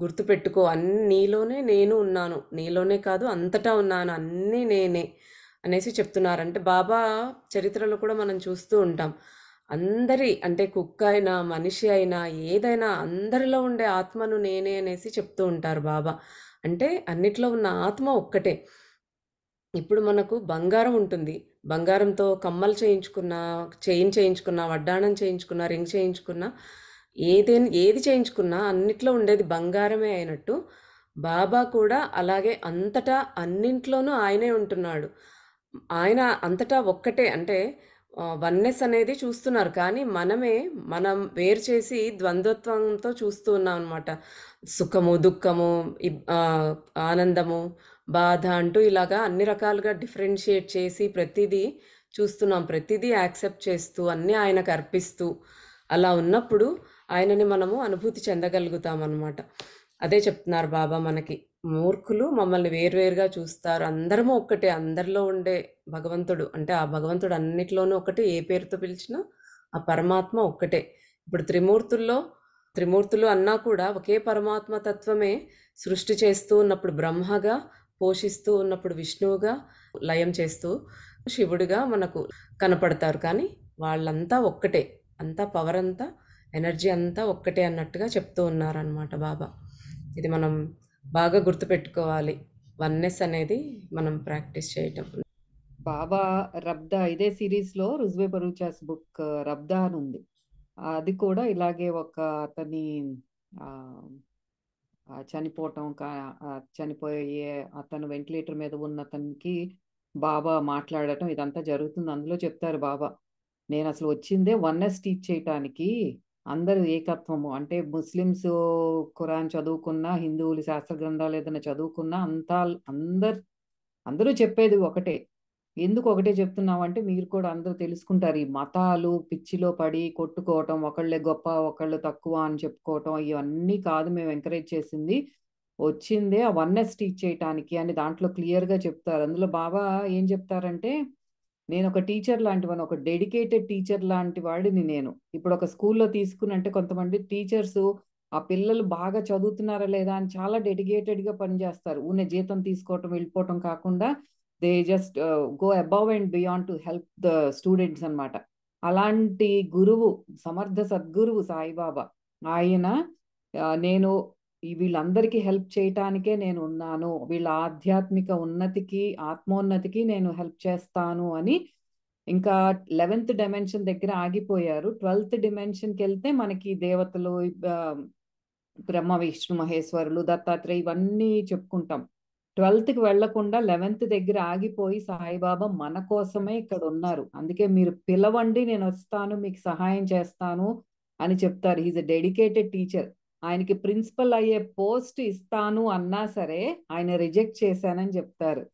S2: గుర్తుపెట్టుకో. నీలోనే నేను ఉన్నాను. నీలోనే కాదు అంతటా ఉన్నాను. అన్నీ నేనే అనేసి చెప్తున్నారు. అంటే బాబా చరిత్రలో కూడా మనం చూస్తూ ఉంటాం. అందరి అంటే కుక్క అయినా, మనిషి అయినా, ఏదైనా అందరిలో ఉండే ఆత్మను నేనే అనేసి చెప్తూ ఉంటారు బాబా. అంటే అన్నిట్లో ఉన్న ఆత్మ ఒక్కటే. ఇప్పుడు మనకు బంగారం ఉంటుంది. బంగారంతో కమ్మలు చేయించుకున్నా, చైన్ చేయించుకున్నా, వడ్డాణం చేయించుకున్నా, రింగ్ చేయించుకున్నా, ఏది చేయించుకున్నా అన్నిట్లో ఉండేది బంగారమే అయినట్టు, బాబా కూడా అలాగే అంతటా అన్నింట్లోనూ ఆయనే ఉంటున్నాడు. ఆయన అంతటా ఒక్కటే. అంటే వన్నెస్ అనేది చూస్తున్నారు. కానీ మనం వేరు చేసి ద్వంద్వత్వంతో చూస్తూ ఉన్నామనమాట. సుఖము, దుఃఖము, ఆనందము, బాధ అంటూ ఇలాగా అన్ని రకాలుగా డిఫరెన్షియేట్ చేసి ప్రతిదీ చూస్తున్నాం. ప్రతిదీ యాక్సెప్ట్ చేస్తూ, అన్నీ ఆయనకు అర్పిస్తూ, అలా ఉన్నప్పుడు ఆయనని మనము అనుభూతి చెందగలుగుతామనమాట. అదే చెప్తున్నారు బాబా మనకి. మూర్ఖులు మమ్మల్ని వేర్వేరుగా చూస్తారు. అందరము ఒక్కటే. అందరిలో ఉండే భగవంతుడు. అంటే ఆ భగవంతుడు అన్నిట్లోనూ ఒకటే. ఏ పేరుతో పిలిచినా ఆ పరమాత్మ ఒక్కటే. ఇప్పుడు త్రిమూర్తులు అన్నా కూడా ఒకే పరమాత్మ తత్వమే. సృష్టి చేస్తూ ఉన్నప్పుడు బ్రహ్మగా, పోషిస్తూ ఉన్నప్పుడు విష్ణువుగా, లయం చేస్తూ శివుడిగా మనకు కనపడతారు. కానీ వాళ్ళంతా ఒక్కటే. అంతా పవర్ అంతా, ఎనర్జీ అంతా ఒక్కటే అన్నట్టుగా చెప్తూ ఉన్నారనమాట బాబా. ఇది మనం బాగా గుర్తుపెట్టుకోవాలి. వన్నెస్ అనేది మనం ప్రాక్టీస్ చేయటం.
S1: బాబా రబ్దా ఇదే సిరీస్ లో రుజ్వే బరూచాస్ బుక్ రబ్దా అని ఉంది. అది కూడా ఇలాగే ఒక అతని ఆ చనిపోవటం చనిపోయే అతను వెంటిలేటర్ మీద ఉన్న అతనికి బాబా మాట్లాడటం ఇదంతా జరుగుతుంది. అందులో చెప్తారు బాబా, నేను అసలు వచ్చిందే వన్నెస్ టీచ్ చేయటానికి. అందరూ ఏకత్వము అంటే ముస్లిమ్స్ ఖురాన్ చదువుకున్నా, హిందువులు శాస్త్ర గ్రంథాలు ఏదైనా చదువుకున్నా అందరూ చెప్పేది ఒకటే. ఎందుకు ఒకటే చెప్తున్నాం అంటే మీరు కూడా అందరూ తెలుసుకుంటారు. ఈ మతాలు పిచ్చిలో పడి కొట్టుకోవటం, ఒకళ్ళే గొప్ప ఒకళ్ళు తక్కువ అని చెప్పుకోవటం ఇవన్నీ కాదు మేము ఎంకరేజ్ చేసింది. వచ్చిందే ఆ వన్నెస్ టీచ్ చేయటానికి అని దాంట్లో క్లియర్ గా చెప్తారు. అందులో బాబా ఏం చెప్తారంటే, నేను ఒక టీచర్ లాంటి వాడిని, ఒక డెడికేటెడ్ టీచర్ లాంటి వాడిని నేను. ఇప్పుడు ఒక స్కూల్లో తీసుకుని అంటే కొంతమంది టీచర్స్ ఆ పిల్లలు బాగా చదువుతున్నారా లేదా అని చాలా డెడికేటెడ్ గా పనిచేస్తారు. ఊనే జీతం తీసుకోవటం వెళ్ళిపోవటం కాకుండా they just go above and beyond to help the students అన్నమాట. అలాంటి గురువు, సమర్థ సద్గురువు సాయిబాబా. ఆయన నేను వీళ్ళందరికీ హెల్ప్ చేయటానికే నేను ఉన్నాను, వీళ్ళ ఆధ్యాత్మిక ఉన్నతికి ఆత్మోన్నతికి నేను హెల్ప్ చేస్తాను అని ఇంకా 11th డైమెన్షన్ దగ్గర ఆగిపోయారు. 12th డిమెన్షన్కి వెళ్తే మనకి దేవతలు, ఆ, బ్రహ్మ విష్ణు మహేశ్వరులు, దత్తాత్రేయ ఇవన్నీ చెప్పుకుంటాం. 12th వెళ్లకుండా 11th దగ్గర ఆగిపోయి సాయిబాబా మన కోసమే ఇక్కడ ఉన్నారు. అందుకే మీరు పిలవండి, నేను వస్తాను, మీకు సహాయం చేస్తాను అని చెప్తారు. He's a dedicated teacher. ఆయనకి ప్రిన్సిపల్ అయ్యే పోస్ట్ ఇస్తాను అన్నా సరే ఆయన రిజెక్ట్ చేశానని చెప్తారు.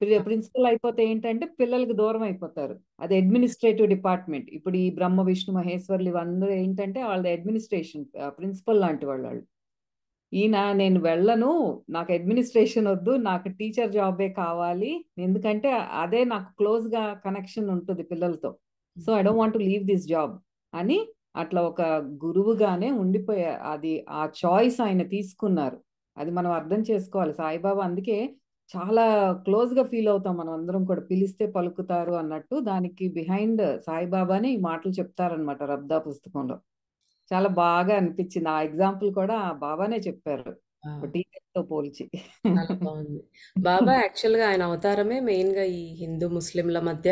S1: ప్రిన్సిపల్ అయిపోతే ఏంటంటే పిల్లలకి దూరం అయిపోతారు. అది అడ్మినిస్ట్రేటివ్ డిపార్ట్మెంట్. ఇప్పుడు ఈ బ్రహ్మ, విష్ణు, మహేశ్వర్లు ఇవందరూ ఏంటంటే వాళ్ళది అడ్మినిస్ట్రేషన్ ప్రిన్సిపల్ లాంటి వాళ్ళు. ఈయన నేను వెళ్ళను, నాకు అడ్మినిస్ట్రేషన్ వద్దు, నాకు టీచర్ జాబే కావాలి, ఎందుకంటే అదే నాకు క్లోజ్ గా కనెక్షన్ ఉంటుంది పిల్లలతో. So I don't want to leave this job అని అట్లా ఒక గురువుగానే ఉండిపోయా. అది ఆ చాయిస్ ఆయన తీసుకున్నారు. అది మనం అర్థం చేసుకోవాలి. సాయిబాబా అందుకే చాలా క్లోజ్ గా ఫీల్ అవుతాం మనం అందరం కూడా. పిలిస్తే పలుకుతారు అన్నట్టు దానికి బిహైండ్ సాయిబాబానే ఈ మాటలు చెప్తారనమాట రబ్దా పుస్తకంలో. చాలా బాగా అనిపించింది. ఆ ఎగ్జాంపుల్ కూడా ఆ బాబానే చెప్పారు.
S2: ఆ!
S1: టీచర్‌తో పోల్చి.
S2: చాలా బావుంది. బాబా యాక్చువల్‌గా ఆయన అవతారమే మెయిన్‌గా ఈ హిందూ, ముస్లింల మధ్య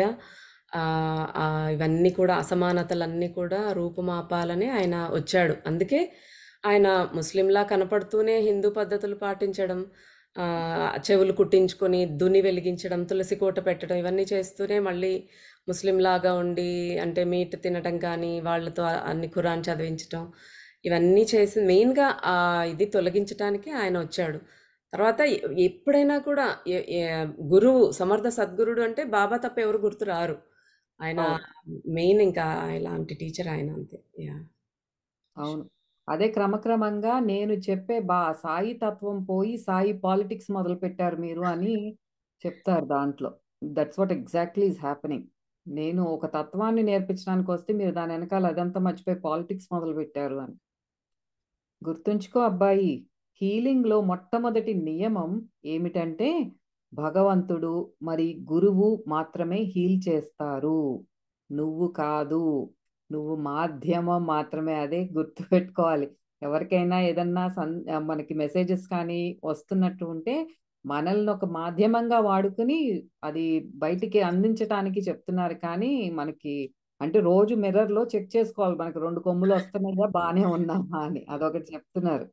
S2: ఇవన్నీ కూడా అసమానతలన్నీ కూడా రూపుమాపాలని ఆయన వచ్చాడు. అందుకే ఆయన ముస్లింలా కనపడుతూనే హిందూ పద్ధతులు పాటించడం, చెవులు కుట్టించుకొని, దుని వెలిగించడం, తులసి కోట పెట్టడం ఇవన్నీ చేస్తూనే మళ్ళీ ముస్లింలాగా ఉండి అంటే మీట్ తినటం కానీ, వాళ్ళతో అన్ని ఖురాన్ చదివించటం, ఇవన్నీ చేసి మెయిన్‌గా ఇది తొలగించటానికి ఆయన వచ్చాడు. తర్వాత ఎప్పుడైనా కూడా ఎ ఎ గురువు సమర్థ సద్గురుడు అంటే బాబా తప్ప ఎవరు గుర్తు రారు. ఆయన
S1: అవును.
S2: మెయిన్ ఇంకా ఇలాంటి టీచర్ ఆయన అంతే. యాహ్!
S1: అవును. అదే క్రమక్రమంగా నేను చెప్పే సాయి తత్వం పోయి సాయి పాలిటిక్స్ మొదలుపెట్టారు మీరు అని చెప్తారు దాంట్లో. That's what exactly is happening. నేను ఒక తత్వాన్ని నేర్పించడానికి వస్తే మీరు దాని వెనకాల అదంతా మర్చిపోయి పాలిటిక్స్ మొదలుపెట్టారు అని. గుర్తుంచుకో అబ్బాయి, హీలింగ్‌లో మొట్టమొదటి నియమం ఏమిటంటే భగవంతుడు మరి గురువు మాత్రమే హీల్ చేస్తారు. నువ్వు కాదు. నువ్వు మాధ్యమం మాత్రమే. అదే గుర్తుపెట్టుకోవాలి. ఎవరికైనా ఏదన్నా మనకి మెసేజెస్ కానీ వస్తున్నట్టు ఉంటే మనల్ని ఒక మాధ్యమంగా వాడుకొని అది బయటికి అందించటానికి చెప్తున్నారు కానీ మనకి అంటే రోజు మిర్రర్‌లో చెక్ చేసుకోవాలి. మనకు 2 కొమ్ములు వస్తున్నాయా? బానే ఉన్నామా అని. అదొకటి చెప్తున్నారు.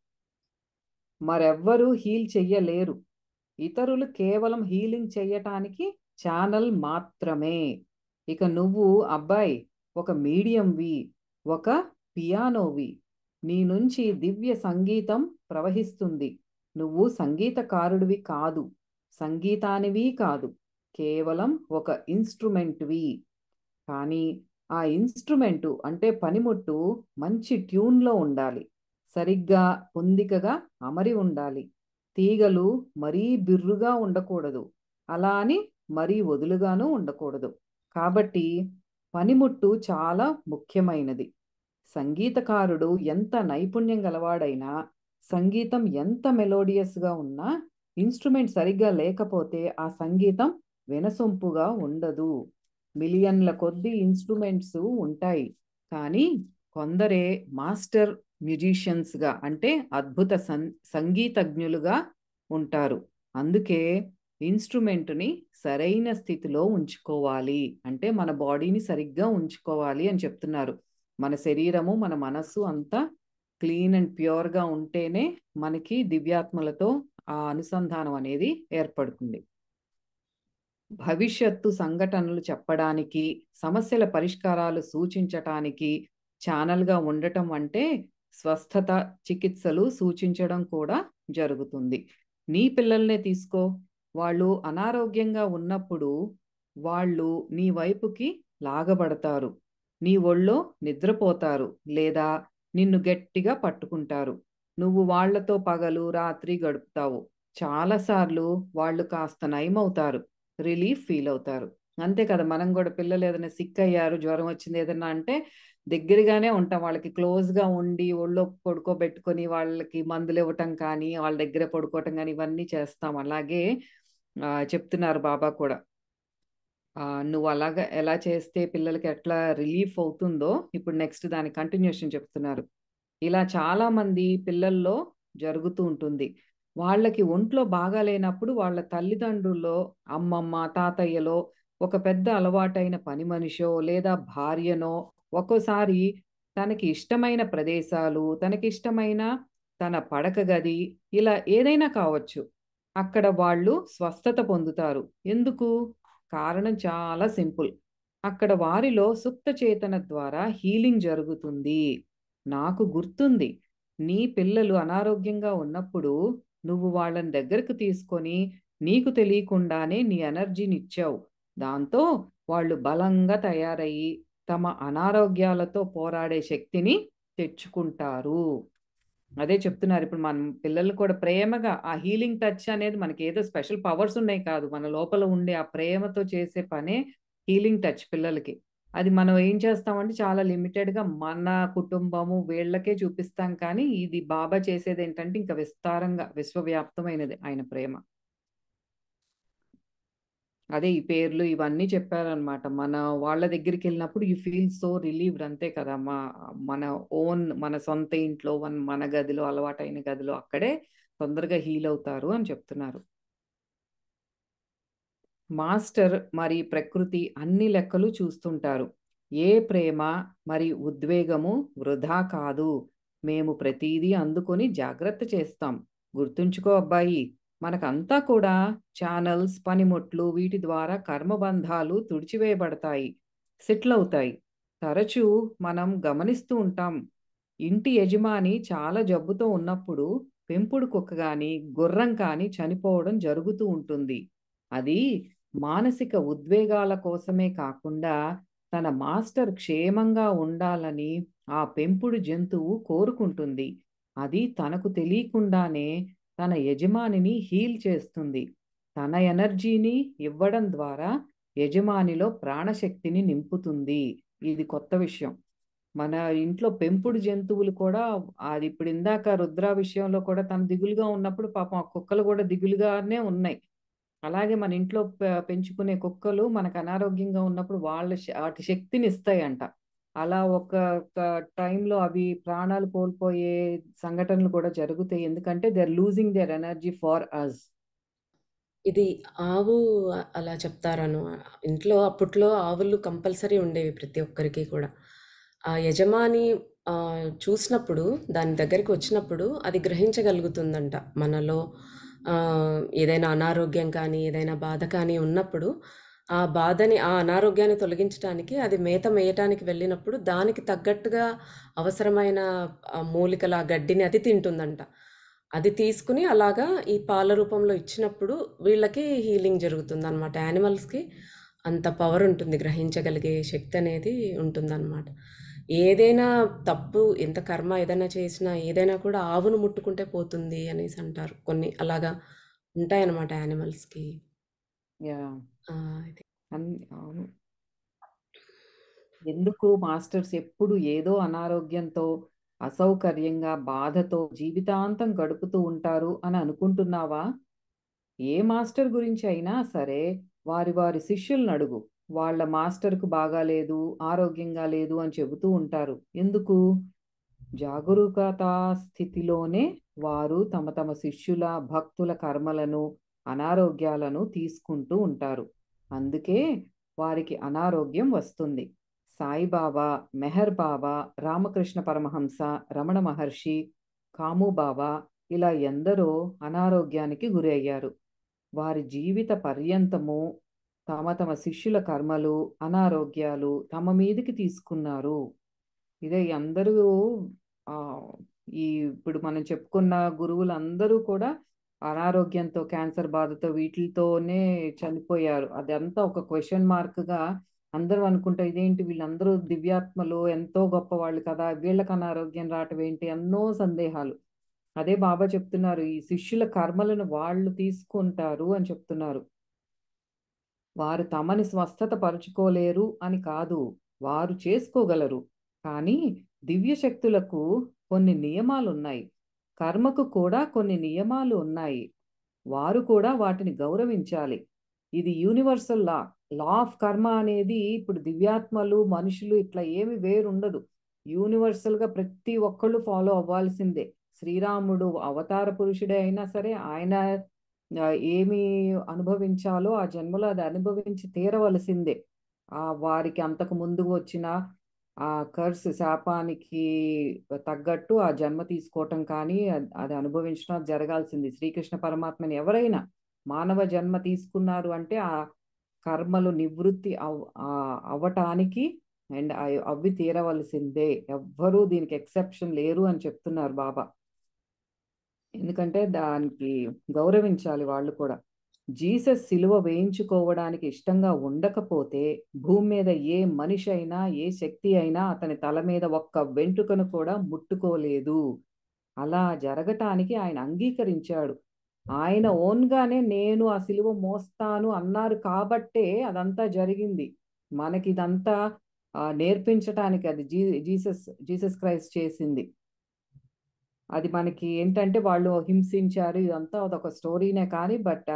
S1: మరెవ్వరూ హీల్ చెయ్యలేరు. ఇతరులు కేవలం హీలింగ్ చెయ్యటానికి ఛానల్ మాత్రమే. ఇక నువ్వు అబ్బాయి ఒక మీడియంవి, ఒక పియానోవి. నీ నుంచి దివ్య సంగీతం ప్రవహిస్తుంది. నువ్వు సంగీతకారుడివి కాదు. సంగీతానివి కాదు. కేవలం ఒక ఇన్‌స్ట్రుమెంట్‌వి. కానీ ఆ ఇన్‌స్ట్రుమెంటు అంటే పనిముట్టు మంచి ట్యూన్‌లో ఉండాలి. సరిగ్గా పొందికగా అమరి ఉండాలి. తీగలు మరీ బిర్రుగా ఉండకూడదు. అలా అని మరీ వదులుగాను ఉండకూడదు. కాబట్టి పనిముట్టు చాలా ముఖ్యమైనది. సంగీతకారుడు ఎంత నైపుణ్యం గలవాడైనా, సంగీతం ఎంత మెలోడియస్‌గా ఉన్నా, ఇన్‌స్ట్రుమెంట్ సరిగ్గా లేకపోతే ఆ సంగీతం వినసొంపుగా ఉండదు. మిలియన్ల కొద్దీ ఇన్‌స్ట్రుమెంట్స్ ఉంటాయి. కానీ కొందరే మాస్టర్ మ్యూజిషియన్స్‌గా అంటే అద్భుత సంగీతజ్ఞులుగా ఉంటారు. అందుకే ఇన్‌స్ట్రుమెంట్‌ని సరైన స్థితిలో ఉంచుకోవాలి. అంటే మన బాడీని సరిగ్గా ఉంచుకోవాలి అని చెప్తున్నారు. మన శరీరము, మన మనస్సు అంతా క్లీన్ అండ్ ప్యూర్‌గా ఉంటేనే మనకి దివ్యాత్మలతో ఆ అనుసంధానం అనేది ఏర్పడుతుంది. భవిష్యత్తు సంఘటనలు చెప్పడానికి, సమస్యల పరిష్కారాలు సూచించటానికి ఛానల్‌గా ఉండటం అంటే స్వస్థత చికిత్సలు సూచించడం కూడా జరుగుతుంది. నీ పిల్లల్నే తీసుకో. వాళ్ళు అనారోగ్యంగా ఉన్నప్పుడు వాళ్ళు నీ వైపుకి లాగబడతారు. నీ ఒళ్ళో నిద్రపోతారు లేదా నిన్ను గట్టిగా పట్టుకుంటారు. నువ్వు వాళ్ళతో పగలు, రాత్రి గడుపుతావు. చాలా సార్లు వాళ్ళు కాస్త నయమవుతారు. రిలీఫ్ ఫీల్ అవుతారు. అంతే కదా! మనం గూడా పిల్లలు ఏదైనా సిక్ అయ్యారు, జ్వరం వచ్చింది ఏదన్నా అంటే దగ్గరగానే ఉంటాం. వాళ్ళకి క్లోజ్‌గా ఉండి ఒళ్ళో పడుకోబెట్టుకొని వాళ్ళకి మందులివ్వటం కానీ, వాళ్ళ దగ్గరే పడుకోవటం గానీ ఇవన్నీ చేస్తాం. అలాగే చెప్తున్నారు బాబా కూడా. నువ్వు అలాగా ఎలా చేస్తే పిల్లలకి ఎట్లా రిలీఫ్ అవుతుందో ఇప్పుడు నెక్స్ట్ దాని కంటిన్యూషన్ చెప్తున్నారు. ఇలా చాలామంది పిల్లల్లో జరుగుతూ ఉంటుంది. వాళ్ళకి ఒంట్లో బాగాలేనప్పుడు వాళ్ళ తల్లిదండ్రుల్లో అమ్మమ్మ, తాతయ్యలో ఒక పెద్ద అలవాటైన పని మనిషో లేదా భార్యనో ఒక్కోసారి తనకి ఇష్టమైన ప్రదేశాలు, తనకిష్టమైన తన పడక గది ఇలా ఏదైనా కావచ్చు. అక్కడ వాళ్ళు స్వస్థత పొందుతారు. ఎందుకు? కారణం చాలా సింపుల్. అక్కడ వారిలో సుప్త చేతన ద్వారా హీలింగ్ జరుగుతుంది. నాకు గుర్తుంది. నీ పిల్లలు అనారోగ్యంగా ఉన్నప్పుడు నువ్వు వాళ్ళని దగ్గరకు తీసుకొని నీకు తెలియకుండానే నీ ఎనర్జీనిచ్చావు. దాంతో వాళ్ళు బలంగా తయారయ్యి తమ అనారోగ్యాలతో పోరాడే శక్తిని తెచ్చుకుంటారు. అదే చెప్తున్నారు. ఇప్పుడు మనం పిల్లలు కూడా ప్రేమగా ఆ హీలింగ్ టచ్ అనేది మనకేదో స్పెషల్ పవర్స్ ఉన్నాయి కాదు. మన లోపల ఉండే ఆ ప్రేమతో చేసే పనే హీలింగ్ టచ్ పిల్లలకి. అది మనం ఏం చేస్తామంటే చాలా లిమిటెడ్‌గా మన కుటుంబము వీళ్ళకే చూపిస్తాం కానీ, ఇది బాబా చేసేదేంటంటే ఇంకా విస్తారంగా విశ్వవ్యాప్తమైనది ఆయన ప్రేమ. అదే ఈ పేర్లు ఇవన్నీ చెప్పారనమాట. మన వాళ్ళ దగ్గరికెళ్ళినప్పుడు యూ ఫీల్ సో రిలీవ్డ్ అంతే కదా! మన మన సొంత ఇంట్లో మన గదిలో అలవాటైన గదిలో అక్కడే తొందరగా హీల్ అవుతారు అని చెప్తున్నారు. మాస్టర్ మరి ప్రకృతి అన్ని లెక్కలు చూస్తుంటారు. ఏ ప్రేమ మరి ఉద్వేగము వృధా కాదు. మేము ప్రతీదీ అందుకొని జాగ్రత్త చేస్తాం. గుర్తుంచుకో అబ్బాయి, మనకంతా కూడా ఛానల్స్, పనిముట్లు వీటి ద్వారా కర్మబంధాలు తుడిచివేయబడతాయి, సెటిల్ అవుతాయి. తరచూ మనం గమనిస్తూ ఉంటాం. ఇంటి యజమాని చాలా జబ్బుతో ఉన్నప్పుడు పెంపుడు కుక్క గాని, గుర్రం కానీ చనిపోవడం జరుగుతూ ఉంటుంది. అది మానసిక ఉద్వేగాల కోసమే కాకుండా, తన మాస్టర్ క్షేమంగా ఉండాలని ఆ పెంపుడు జంతువు కోరుకుంటుంది. అది తనకు తెలియకుండానే తన యజమానిని హీల్ చేస్తుంది. తన ఎనర్జీని ఇవ్వడం ద్వారా యజమానిలో ప్రాణశక్తిని నింపుతుంది. ఇది కొత్త విషయం. మన ఇంట్లో పెంపుడు జంతువులు కూడా అది ఇప్పుడు ఇందాక రుద్ర విషయంలో కూడా తను దిగులుగా ఉన్నప్పుడు పాపం ఆ కుక్కలు కూడా దిగులుగానే ఉన్నాయి. అలాగే మన ఇంట్లో పెంచుకునే కుక్కలు మనకు అనారోగ్యంగా ఉన్నప్పుడు వాటి శక్తినిస్తాయంట. అలా ఒక టైంలో అవి ప్రాణాలు కోల్పోయే సంఘటనలు కూడా జరుగుతాయి. ఎందుకంటే they are losing their energy for us.
S2: ఇది ఆవు అలా చెప్తారను. ఇంట్లో అప్పట్లో ఆవులు కంపల్సరీ ఉండేవి ప్రతి ఒక్కరికి కూడా. ఆ యజమాని చూసినప్పుడు దాని దగ్గరికి వచ్చినప్పుడు అది గ్రహించగలుగుతుందంట. మనలో ఏదైనా అనారోగ్యం కానీ, ఏదైనా బాధ కానీ ఉన్నప్పుడు ఆ బాధని, ఆ అనారోగ్యాన్ని తొలగించటానికి అది మేత మేయటానికి వెళ్ళినప్పుడు దానికి తగ్గట్టుగా అవసరమైన మూలికలు, ఆ గడ్డిని అది తింటుందంట. అది తీసుకుని అలాగా ఈ పాల రూపంలో ఇచ్చినప్పుడు వీళ్ళకి హీలింగ్ జరుగుతుందనమాట. యానిమల్స్‌కి అంత పవర్ ఉంటుంది. గ్రహించగలిగే శక్తి అనేది ఉంటుందనమాట. ఏదైనా తప్పు ఎంత కర్మ ఏదైనా చేసినా, ఏదైనా కూడా ఆవును ముట్టుకుంటే పోతుంది అనేసి అంటారు. కొన్ని అలాగా ఉంటాయన్నమాట యానిమల్స్‌కి.
S1: యాహ్!
S2: ఆ! ఇది.
S1: అవును. ఎందుకు మాస్టర్స్ ఎప్పుడు ఏదో అనారోగ్యంతో, అసౌకర్యంగా, బాధతో జీవితాంతం గడుపుతూ ఉంటారు అని అనుకుంటున్నావా? ఏ మాస్టర్ గురించి అయినా సరే వారి శిష్యులనడుగు. వాళ్ళ మాస్టర్‌కు బాగాలేదు, ఆరోగ్యంగా లేదు అని చెబుతూ ఉంటారు. ఎందుకు? జాగరూకతా స్థితిలోనే వారు తమ శిష్యుల, భక్తుల కర్మలను, అనారోగ్యాలను తీసుకుంటూ ఉంటారు. అందుకే వారికి అనారోగ్యం వస్తుంది. సాయిబాబా, మెహర్ బాబా, రామకృష్ణ పరమహంస, రమణ మహర్షి, కాము బాబా ఇలా ఎందరో అనారోగ్యానికి గురయ్యారు. వారి జీవిత పర్యంతము తమ శిష్యుల కర్మలు, అనారోగ్యాలు తమ మీదికి తీసుకున్నారు. ఇదే అందరూ ఆహ్, ఇప్పుడు మనం చెప్పుకున్న గురువులందరూ కూడా అనారోగ్యంతో, క్యాన్సర్ బాధతో వీటిలతోనే చనిపోయారు. అదంతా ఒక క్వెషన్ మార్క్‌గా అందరూ అనుకుంటారు. ఇదేంటి వీళ్ళందరూ దివ్యాత్మలు, ఎంతో గొప్పవాళ్ళు కదా! వీళ్ళకి అనారోగ్యం రావటం ఏంటి? ఎన్నో సందేహాలు. అదే బాబా చెప్తున్నారు. ఈ శిష్యుల కర్మలను వాళ్ళు తీసుకుంటారు అని చెప్తున్నారు. వారు తమని స్వస్థత పరుచుకోలేరు అని కాదు. వారు చేసుకోగలరు. కానీ దివ్య శక్తులకు కొన్ని నియమాలున్నాయి. కర్మకు కూడా కొన్ని నియమాలు ఉన్నాయి. వారు కూడా వాటిని గౌరవించాలి. ఇది యూనివర్సల్ లా. లా ఆఫ్ కర్మ అనేది ఇప్పుడు దివ్యాత్మలు, మనుషులు ఇట్లా ఏమి వేరుండదు. యూనివర్సల్‌గా ప్రతి ఒక్కళ్ళు ఫాలో అవ్వాల్సిందే. శ్రీరాముడు అవతార పురుషుడే అయినా సరే, ఆయన ఏమి అనుభవించాలో ఆ జన్మలో అది అనుభవించి తీరవలసిందే. వారికి అంతకు ముందు వచ్చిన ఆ శాపానికి తగ్గట్టు ఆ జన్మ తీసుకోవటం కానీ, అది అనుభవించడం జరగాల్సింది. శ్రీకృష్ణ పరమాత్మని ఎవరైనా మానవ జన్మ తీసుకున్నారు అంటే, ఆ కర్మలు నివృత్తి అవ్వటానికి అండ్ అవి తీరవలసిందే. ఎవ్వరూ దీనికి ఎక్సెప్షన్ లేరు అని చెప్తున్నారు బాబా. ఎందుకంటే దానికి గౌరవించాలి వాళ్ళు కూడా. జీసస్ సిలువ వేయించుకోవడానికి ఇష్టంగా ఉండకపోతే భూమి మీద ఏ మనిషి అయినా ఏ శక్తి అయినా అతని తల మీద ఒక్క వెంట్రుకను కూడా ముట్టుకోలేదు. అలా జరగటానికి ఆయన అంగీకరించాడు. ఆయన ఓన్గానే నేను ఆ సిలువ మోస్తాను అన్నారు కాబట్టే అదంతా జరిగింది. మనకిదంతా నేర్పించటానికి అది జీసస్ క్రైస్ట్ చేసింది. అది మనకి ఏంటంటే వాళ్ళు హింసించారు ఇదంతా అదొక స్టోరీనే కానీ బట్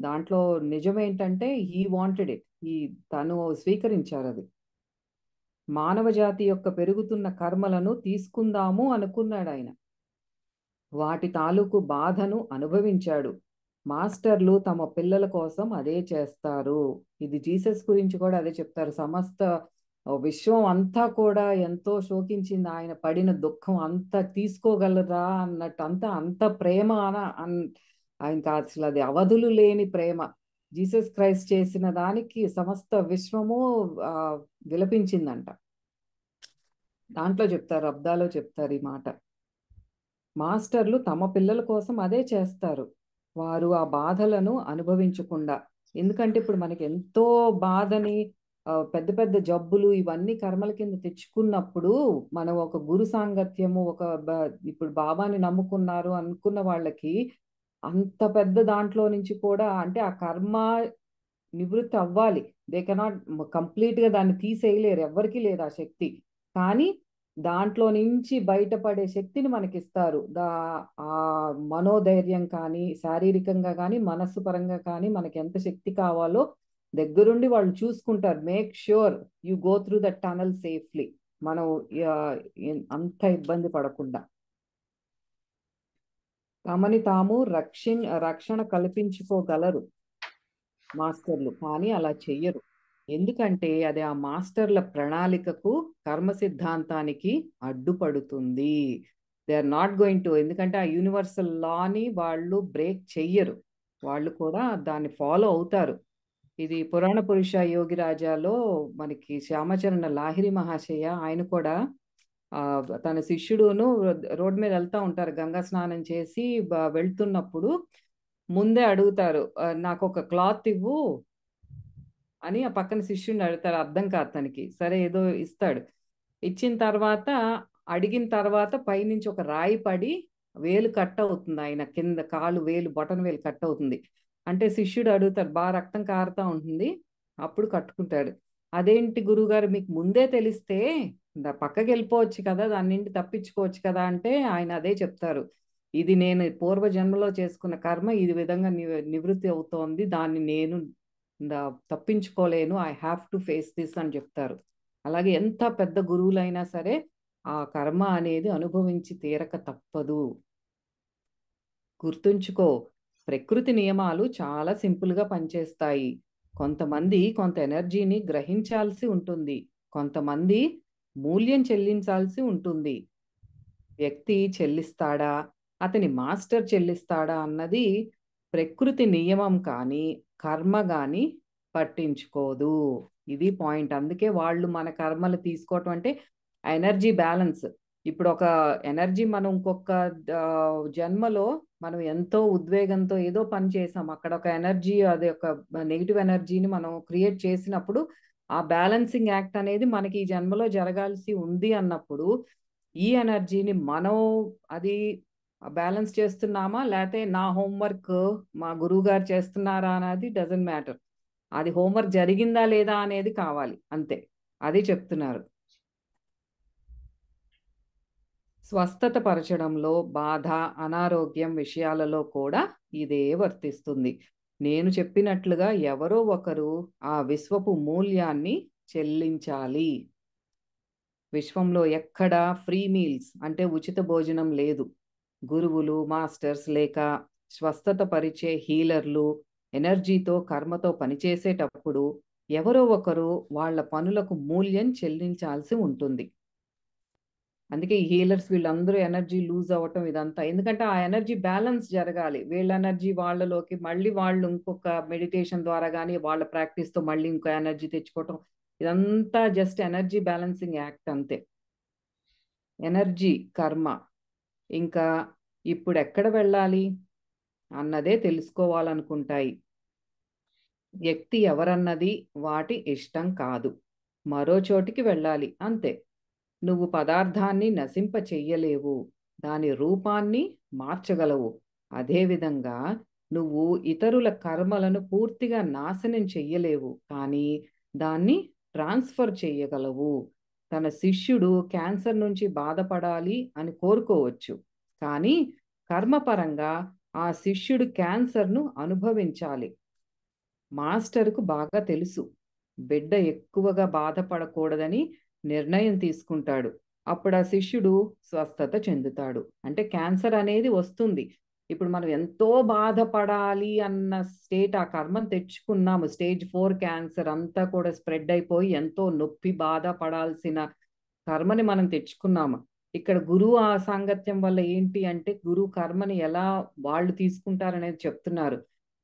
S1: దాంట్లో నిజమేంటంటే హీ వాంటెడ్ ఇట్. తను స్వీకరించారు అది. మానవ జాతి యొక్క పెరుగుతున్న కర్మలను తీసుకుందాము అనుకున్నాడు ఆయన. వాటి తాలూకు బాధను అనుభవించాడు. మాస్టర్లు తమ పిల్లల కోసం అదే చేస్తారు. ఇది జీసస్ గురించి కూడా అదే చెప్తారు. సమస్త విశ్వం అంతా కూడా ఎంతో శోకించింది. ఆయన పడిన దుఃఖం అంత తీసుకోగలరా అన్నట్టు అంత ప్రేమ ఆయనకి అసలు అది అవధులు లేని ప్రేమ. జీసస్ క్రైస్ట్ చేసిన దానికి సమస్త విశ్వము విలపించిందంట. దాంట్లో చెప్తారు, అబ్దాలో చెప్తారు ఈ మాట. మాస్టర్లు తమ పిల్లల కోసం అదే చేస్తారు. వారు ఆ బాధలను అనుభవించకుండా. ఎందుకంటే ఇప్పుడు మనకి ఎంతో బాధని పెద్ద పెద్ద జబ్బులు ఇవన్నీ కర్మల కింద తెచ్చుకున్నప్పుడు మనం ఒక గురు సాంగత్యము ఇప్పుడు బాబాని నమ్ముకున్నారు అనుకున్న వాళ్ళకి అంత పెద్ద దాంట్లో నుంచి కూడా అంటే ఆ కర్మ నివృత్తి అవ్వాలి. దే కెనాట్ కంప్లీట్గా దాన్ని తీసేయలేరు, ఎవ్వరికీ లేదు ఆ శక్తి. కానీ దాంట్లో నుంచి బయటపడే శక్తిని మనకిస్తారు. ఆ మనోధైర్యం కానీ శారీరకంగా కానీ మనస్సు పరంగా కానీ మనకి ఎంత శక్తి కావాలో దగ్గరుండి వాళ్ళు చూసుకుంటారు. Make sure you go through the tunnel safely. మనం అంత ఇబ్బంది పడకుండా తమని తాము రక్షణ కల్పించుకోగలరు మాస్టర్లు, కానీ అలా చెయ్యరు. ఎందుకంటే అది ఆ మాస్టర్ల ప్రణాళికకు కర్మ సిద్ధాంతానికి అడ్డుపడుతుంది. They are not going to. ఎందుకంటే ఆ యూనివర్సల్ లాని వాళ్ళు బ్రేక్ చెయ్యరు. వాళ్ళు కూడా దాన్ని ఫాలో అవుతారు. ఇది పురాణ పురుష యోగిరాజాలో మనకి శ్యామచరణ లాహిరి మహాశయ ఆయన కూడా తన శిష్యుడును రోడ్ మీద వెళ్తా ఉంటారు. గంగా స్నానం చేసి వెళ్తున్నప్పుడు ముందే అడుగుతారు, నాకు ఒక క్లాత్ ఇవ్వు అని ఆ పక్కన శిష్యుడిని అడుగుతారు. అర్థం కాదు తనకి. సరే ఏదో ఇస్తాడు. ఇచ్చిన తర్వాత అడిగిన తర్వాత పైనుంచి ఒక రాయి పడి వేలు కట్ అవుతుంది. ఆయన కింద కాలు వేలు బొటన వేలు కట్ అవుతుంది. అంటే శిష్యుడు అడుగుతాడు, బాగా రక్తం కారుతా ఉంటుంది. అప్పుడు కట్టుకుంటాడు. అదేంటి గురువుగారు మీకు ముందే తెలిస్తే పక్కకి వెళ్ళిపోవచ్చు కదా, దాని నుండి తప్పించుకోవచ్చు కదా అంటే ఆయన అదే చెప్తారు. ఇది నేను పూర్వ జన్మలో చేసుకున్న కర్మ ఈ విధంగా నివృత్తి అవుతోంది. దాన్ని నేను తప్పించుకోలేను. I have to face this అని చెప్తారు. అలాగే ఎంత పెద్ద గురువులైనా సరే ఆ కర్మ అనేది అనుభవించి తీరక తప్పదు. గుర్తుంచుకో, ప్రకృతి నియమాలు చాలా సింపుల్గా పనిచేస్తాయి. కొంతమంది కొంత ఎనర్జీని గ్రహించాల్సి ఉంటుంది, కొంతమంది మూల్యం చెల్లించాల్సి ఉంటుంది. వ్యక్తి చెల్లిస్తాడా, అతని మాస్టర్ చెల్లిస్తాడా అన్నది ప్రకృతి నియమం కానీ కర్మ కానీ పట్టించుకోదు. ఇది పాయింట్. అందుకే వాళ్ళు మన కర్మలు తీసుకోవటం అంటే ఎనర్జీ బ్యాలెన్స్. ఇప్పుడు ఒక ఎనర్జీ మనం ఇంకొక జన్మలో మనం ఎంతో ఉద్వేగంతో ఏదో పని చేసాం, అక్కడ ఒక ఎనర్జీ అది ఒక నెగిటివ్ ఎనర్జీని మనం క్రియేట్ చేసినప్పుడు ఆ బ్యాలెన్సింగ్ యాక్ట్ అనేది మనకి ఈ జన్మలో జరగాల్సి ఉంది అన్నప్పుడు ఈ ఎనర్జీని మనం అది బ్యాలెన్స్ చేస్తున్నామా లేకపోతే నా హోంవర్క్ మా గురువు గారు చేస్తున్నారా అనేది డజంట్ మ్యాటర్. అది హోంవర్క్ జరిగిందా లేదా అనేది కావాలి అంతే. అది చెప్తున్నారు. స్వస్థత పరచడంలో బాధ అనారోగ్యం విషయాలలో కూడా ఇదే వర్తిస్తుంది. నేను చెప్పినట్లుగా ఎవరో ఒకరు ఆ విశ్వపు మూల్యాన్ని చెల్లించాలి. విశ్వంలో ఎక్కడా ఫ్రీ మీల్స్ అంటే ఉచిత భోజనం లేదు. గురువులు మాస్టర్స్ లేక స్వస్థత పరిచే హీలర్లు ఎనర్జీతో కర్మతో పనిచేసేటప్పుడు ఎవరో ఒకరు వాళ్ళ పనులకు మూల్యం చెల్లించాల్సి ఉంటుంది. అందుకే ఈ హీలర్స్ వీళ్ళందరూ ఎనర్జీ లూజ్ అవ్వటం ఇదంతా ఎందుకంటే ఆ ఎనర్జీ బ్యాలెన్స్ జరగాలి. వీళ్ళ ఎనర్జీ వాళ్ళలోకి మళ్ళీ వాళ్ళు ఇంకొక మెడిటేషన్ ద్వారా కానీ వాళ్ళ ప్రాక్టీస్తో మళ్ళీ ఇంకో ఎనర్జీ తెచ్చుకోవటం ఇదంతా జస్ట్ ఎనర్జీ బ్యాలెన్సింగ్ యాక్ట్ అంతే. ఎనర్జీ కర్మ. ఇంకా ఇప్పుడు ఎక్కడ వెళ్ళాలి? అన్నదే తెలుసుకోవాలనుకుంటాయి. వ్యక్తి ఎవరన్నది వాటి ఇష్టం కాదు. మరో చోటికి వెళ్ళాలి అంతే. నువ్వు పదార్థాన్ని నశింప చెయ్యలేవు, దాని రూపాన్ని మార్చగలవు. అదేవిధంగా నువ్వు ఇతరుల కర్మలను పూర్తిగా నాశనం చెయ్యలేవు, కానీ దాన్ని ట్రాన్స్ఫర్ చెయ్యగలవు. తన శిష్యుడు క్యాన్సర్ నుంచి బాధపడాలి అని కోరుకోవచ్చు, కానీ కర్మపరంగా ఆ శిష్యుడు క్యాన్సర్ను అనుభవించాలి. మాస్టర్కు బాగా తెలుసు, బిడ్డ ఎక్కువగా బాధపడకూడదని నిర్ణయం తీసుకుంటాడు. అప్పుడు ఆ శిష్యుడు స్వస్థత చెందుతాడు. అంటే క్యాన్సర్ అనేది వస్తుంది. ఇప్పుడు మనం ఎంతో బాధపడాలి అన్న స్టేట్, ఆ కర్మను తెచ్చుకున్నాము. స్టేజ్ 4 క్యాన్సర్ అంతా కూడా స్ప్రెడ్ అయిపోయి ఎంతో నొప్పి బాధపడాల్సిన కర్మని మనం తెచ్చుకున్నాము. ఇక్కడ గురువు ఆ సాంగత్యం వల్ల ఏంటి అంటే, గురువు కర్మని ఎలా వాళ్ళు తీసుకుంటారనేది చెప్తున్నారు.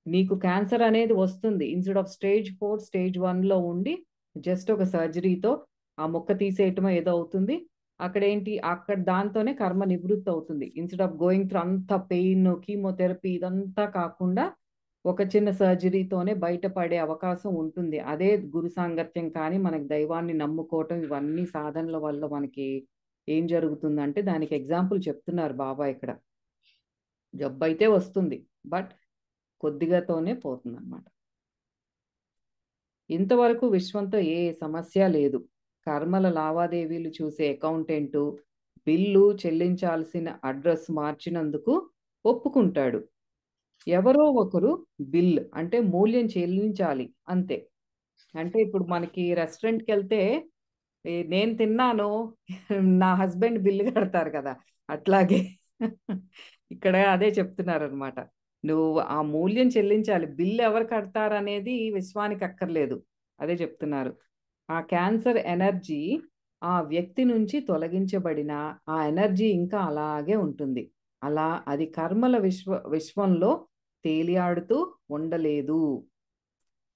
S1: నీకు క్యాన్సర్ అనేది వస్తుంది. ఇన్స్టెడ్ ఆఫ్ స్టేజ్ 4 స్టేజ్ 1లో ఉండి జస్ట్ ఒక సర్జరీతో ఆ మొక్క తీసేయటమో ఏదో అవుతుంది. అక్కడ దాంతోనే కర్మ నివృత్తి అవుతుంది. ఇన్స్టెడ్ ఆఫ్ గోయింగ్ త్రూ అంత పెయిన్, కీమోథెరపీ ఇదంతా కాకుండా ఒక చిన్న సర్జరీతోనే బయటపడే అవకాశం ఉంటుంది. అదే గురు సాంగత్యం. కానీ మనకి దైవాన్ని నమ్ముకోవటం ఇవన్నీ సాధనల వల్ల మనకి ఏం జరుగుతుందంటే, దానికి ఎగ్జాంపుల్ చెప్తున్నారు బాబా ఇక్కడ. జబ్బు అయితే వస్తుంది, బట్ కొద్దిగాతోనే పోతుంది అనమాట. ఇంతవరకు విశ్వంతో ఏ సమస్య లేదు. కర్మల లావాదేవీలు చూసే అకౌంటెంటు బిల్లు చెల్లించాల్సిన అడ్రస్ మార్చినందుకు ఒప్పుకుంటాడు. ఎవరో ఒకరు బిల్ అంటే మూల్యం చెల్లించాలి అంతే. అంటే ఇప్పుడు మనకి రెస్టారెంట్కి వెళ్తే నేను తిన్నాను, నా హస్బెండ్ బిల్లు కడతారు కదా, అట్లాగే ఇక్కడ అదే చెప్తున్నారు అనమాట. నువ్వు ఆ మూల్యం చెల్లించాలి. బిల్లు ఎవరు కడతారనేది విశ్వానికి అక్కర్లేదు. అదే చెప్తున్నారు. ఆ క్యాన్సర్ ఎనర్జీ ఆ వ్యక్తి నుంచి తొలగించబడిన ఆ ఎనర్జీ ఇంకా అలాగే ఉంటుంది. అలా అది కర్మల విశ్వంలో తేలియాడుతూ ఉండలేదు.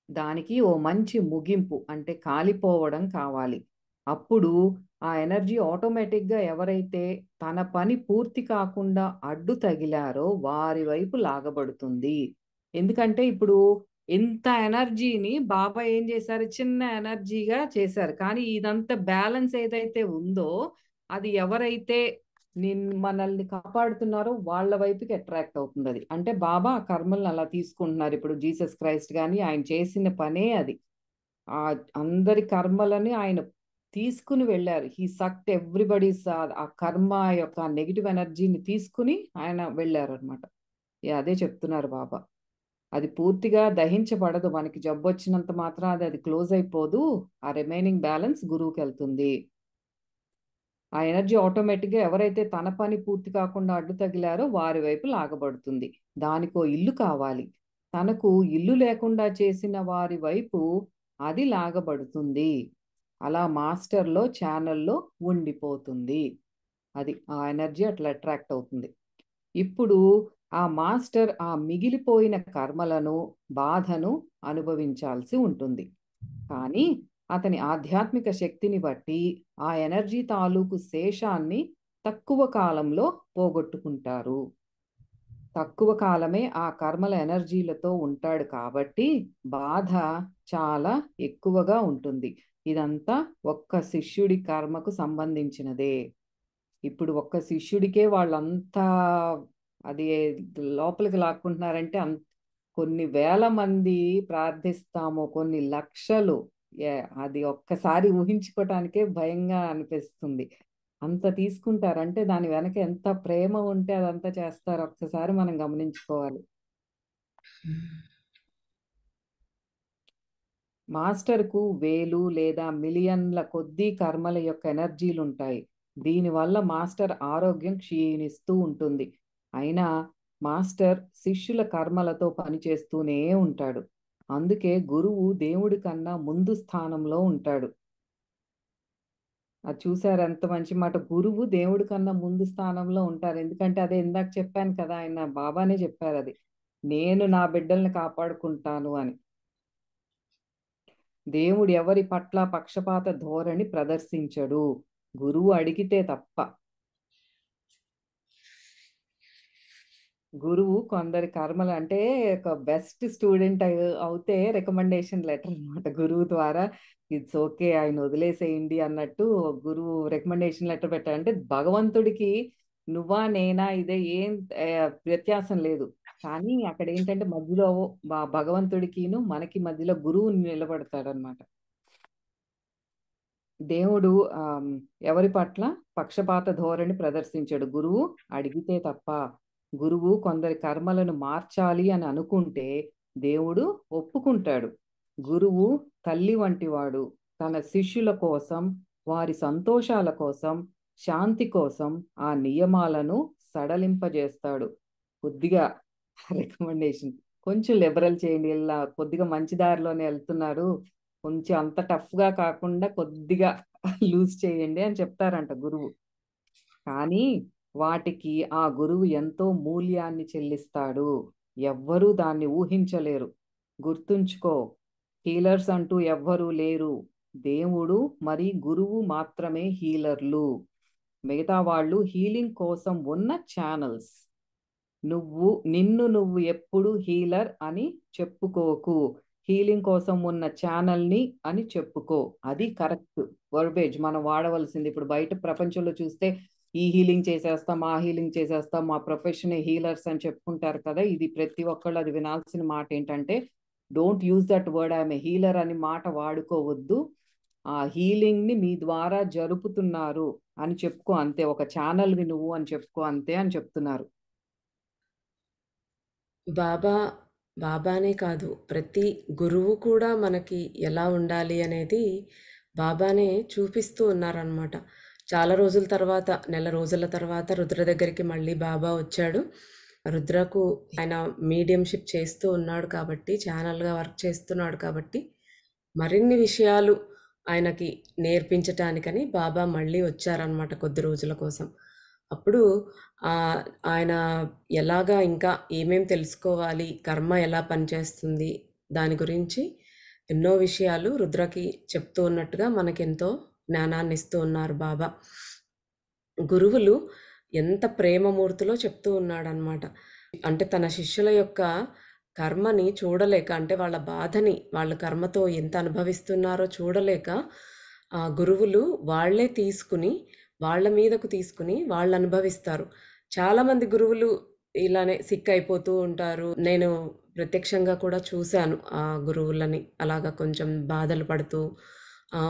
S1: దానికి ఓ మంచి ముగింపు అంటే కాలిపోవడం కావాలి. అప్పుడు ఆ ఎనర్జీ ఆటోమేటిక్గా ఎవరైతే తన పని పూర్తి కాకుండా అడ్డు తగిలారో వారి వైపు లాగబడుతుంది. ఎందుకంటే ఇప్పుడు ఇంత ఎనర్జీని బాబా ఏం చేశారు, చిన్న ఎనర్జీగా చేశారు. కానీ ఇదంతా బ్యాలెన్స్ ఏదైతే ఉందో అది ఎవరైతే మనల్ని కాపాడుతున్నారో వాళ్ళ వైపుకి అట్రాక్ట్ అవుతుంది. అది అంటే బాబా ఆ కర్మలను అలా తీసుకుంటున్నారు. ఇప్పుడు జీసస్ క్రైస్ట్ కానీ ఆయన చేసిన పనే అది. ఆ అందరి కర్మలని ఆయన తీసుకుని వెళ్ళారు. హీ సక్ట్ ఎవ్రీబడీస్ ఆ కర్మ యొక్క నెగిటివ్ ఎనర్జీని తీసుకుని ఆయన వెళ్ళారు అనమాట. అదే చెప్తున్నారు బాబా. అది పూర్తిగా దహించబడదు. మనకి జబ్బు వచ్చినంత మాత్రం అది క్లోజ్ అయిపోదు. ఆ రిమైనింగ్ బ్యాలెన్స్ గురువుకి వెళ్తుంది. ఆ ఎనర్జీ ఆటోమేటిక్గా ఎవరైతే తన పని పూర్తి కాకుండా అడ్డు తగిలారో వారి వైపు లాగబడుతుంది. దానికో ఇల్లు కావాలి. తనకు ఇల్లు లేకుండా చేసిన వారి వైపు అది లాగబడుతుంది. అలా మాస్టర్లో ఛానల్లో ఉండిపోతుంది. అది ఆ ఎనర్జీ అట్లా అట్రాక్ట్ అవుతుంది. ఇప్పుడు ఆ మాస్టర్ ఆ మిగిలిపోయిన కర్మలను, బాధను అనుభవించాల్సి ఉంటుంది. కానీ అతని ఆధ్యాత్మిక శక్తిని బట్టి ఆ ఎనర్జీ తాలూకు శేషాన్ని తక్కువ కాలంలో పోగొట్టుకుంటారు. తక్కువ కాలమే ఆ కర్మల ఎనర్జీలతో ఉంటాడు కాబట్టి బాధ చాలా ఎక్కువగా ఉంటుంది. ఇదంతా ఒక్క శిష్యుడి కర్మకు సంబంధించినదే. ఇప్పుడు ఒక్క శిష్యుడికే వాళ్ళంతా అది లోపలికి లాక్కుంటున్నారంటే కొన్ని వేల మంది ప్రార్థిస్తాము, కొన్ని లక్షలు. అది ఒక్కసారి ఊహించుకోవటానికే భయంగా అనిపిస్తుంది. అంత తీసుకుంటారంటే దాని వెనక ఎంత ప్రేమ ఉంటే అదంతా చేస్తారు. ఒక్కసారి మనం గమనించుకోవాలి. మాస్టర్కు వేలు లేదా మిలియన్ల కొద్దీ కర్మల యొక్క ఎనర్జీలు ఉంటాయి. దీనివల్ల మాస్టర్ ఆరోగ్యం క్షీణిస్తూ ఉంటుంది. అయినా మాస్టర్ శిష్యుల కర్మలతో పనిచేస్తూనే ఉంటాడు. అందుకే గురువు దేవుడి కన్నా ముందు స్థానంలో ఉంటాడు. అది చూసారు ఎంత మంచి మాట. గురువు దేవుడి కన్నా ముందు స్థానంలో ఉంటారు. ఎందుకంటే అదే ఇందాక చెప్పాను కదా, ఆయన బాబానే చెప్పారు అది, నేను నా బిడ్డల్ని కాపాడుకుంటాను అని. దేవుడు ఎవరి పట్ల పక్షపాత ధోరణి ప్రదర్శించడు, గురువు అడిగితే తప్ప. గురువు కొందరి కర్మలు అంటే ఒక బెస్ట్ స్టూడెంట్ అవుతే రికమెండేషన్ లెటర్ అన్నమాట గురువు ద్వారా. ఇట్స్ ఓకే, ఆయన వదిలేసేయండి అన్నట్టు గురువు రికమెండేషన్ లెటర్ పెట్టారు. అంటే భగవంతుడికి నువ్వా నేనా ఇదే ఏం వ్యత్యాసం లేదు. కానీ అక్కడ ఏంటంటే మధ్యలో భగవంతుడికిను మనకి మధ్యలో గురువు నిలబడతాడనమాట. దేవుడు ఎవరి పట్ల పక్షపాత ధోరణి ప్రదర్శించాడు. గురువు అడిగితే తప్ప. గురువు కొందరి కర్మలను మార్చాలి అని అనుకుంటే దేవుడు ఒప్పుకుంటాడు. గురువు తల్లి వంటివాడు. తన శిష్యుల కోసం, వారి సంతోషాల కోసం, శాంతి కోసం ఆ నియమాలను సడలింపజేస్తాడు. కొద్దిగా రికమెండేషన్ కొంచెం లిబరల్ చేయండి, ఇలా కొద్దిగా మంచి దారిలోనే వెళ్తున్నారు, కొంచెం అంత టఫ్ గా కాకుండా కొద్దిగా లూజ్ చేయండి అని చెప్తారంట గురువు. కానీ వాటికి ఆ గురువు ఎంతో మూల్యాన్ని చెల్లిస్తాడు. ఎవ్వరూ దాన్ని ఊహించలేరు. గుర్తుంచుకో, హీలర్స్ అంటూ ఎవ్వరూ లేరు. దేవుడు మరి గురువు మాత్రమే హీలర్లు. మిగతా వాళ్ళు హీలింగ్ కోసం ఉన్న ఛానల్స్. నిన్ను ఎప్పుడు హీలర్ అని చెప్పుకోకు. హీలింగ్ కోసం ఉన్న ఛానల్ని అని చెప్పుకో. అది కరెక్ట్ వర్బేజ్ మనం వాడవలసింది. ఇప్పుడు బయట ప్రపంచంలో చూస్తే ఈ హీలింగ్ చేసేస్తాం, ఆ హీలింగ్ చేసేస్తాం, మా ప్రొఫెషన్ హీలర్స్ అని చెప్పుకుంటారు కదా. ఇది ప్రతి ఒక్కళ్ళు అది వినాల్సిన మాట ఏంటంటే, don't use that word I'm a healer అని మాట వాడుకోవద్దు. ఆ హీలింగ్ ని మీ ద్వారా జరుపుతున్నారు అని చెప్పుకో అంతే. ఒక ఛానల్వి నువ్వు అని చెప్పుకో అంతే అని చెప్తున్నారు.
S2: బాబా బాబానే కాదు, ప్రతి గురువు కూడా మనకి ఎలా ఉండాలి అనేది బాబానే చూపిస్తూ ఉన్నారనమాట. చాలా రోజుల తర్వాత, నెల రోజుల తర్వాత రుద్ర దగ్గరికి మళ్ళీ బాబా వచ్చాడు. రుద్రకు ఆయన మీడియంషిప్ చేస్తూ ఉన్నాడు కాబట్టి, ఛానల్గా వర్క్ చేస్తున్నాడు కాబట్టి, మరిన్ని విషయాలు ఆయనకి నేర్పించటానికని బాబా మళ్ళీ వచ్చారనమాట కొద్ది రోజుల కోసం. అప్పుడు ఆయన ఎలాగా ఇంకా ఏమేం తెలుసుకోవాలి, కర్మ ఎలా పనిచేస్తుంది, దాని గురించి ఎన్నో విషయాలు రుద్రకి చెప్తూ ఉన్నట్టుగా మనకెంతో జ్ఞానాన్ని ఇస్తూ ఉన్నారు బాబా. గురువులు ఎంత ప్రేమమూర్తిలో చెప్తూ ఉన్నాడనమాట. అంటే తన శిష్యుల యొక్క కర్మని చూడలేక, అంటే వాళ్ళ బాధని, వాళ్ళ కర్మతో ఎంత అనుభవిస్తున్నారో చూడలేక గురువులు వాళ్ళే తీసుకుని, వాళ్ళ మీదకు తీసుకుని వాళ్ళు అనుభవిస్తారు. చాలామంది గురువులు ఇలానే సిక్ అయిపోతూ ఉంటారు. నేను ప్రత్యక్షంగా కూడా చూశాను ఆ గురువులని అలాగా కొంచెం బాధలు పడుతూ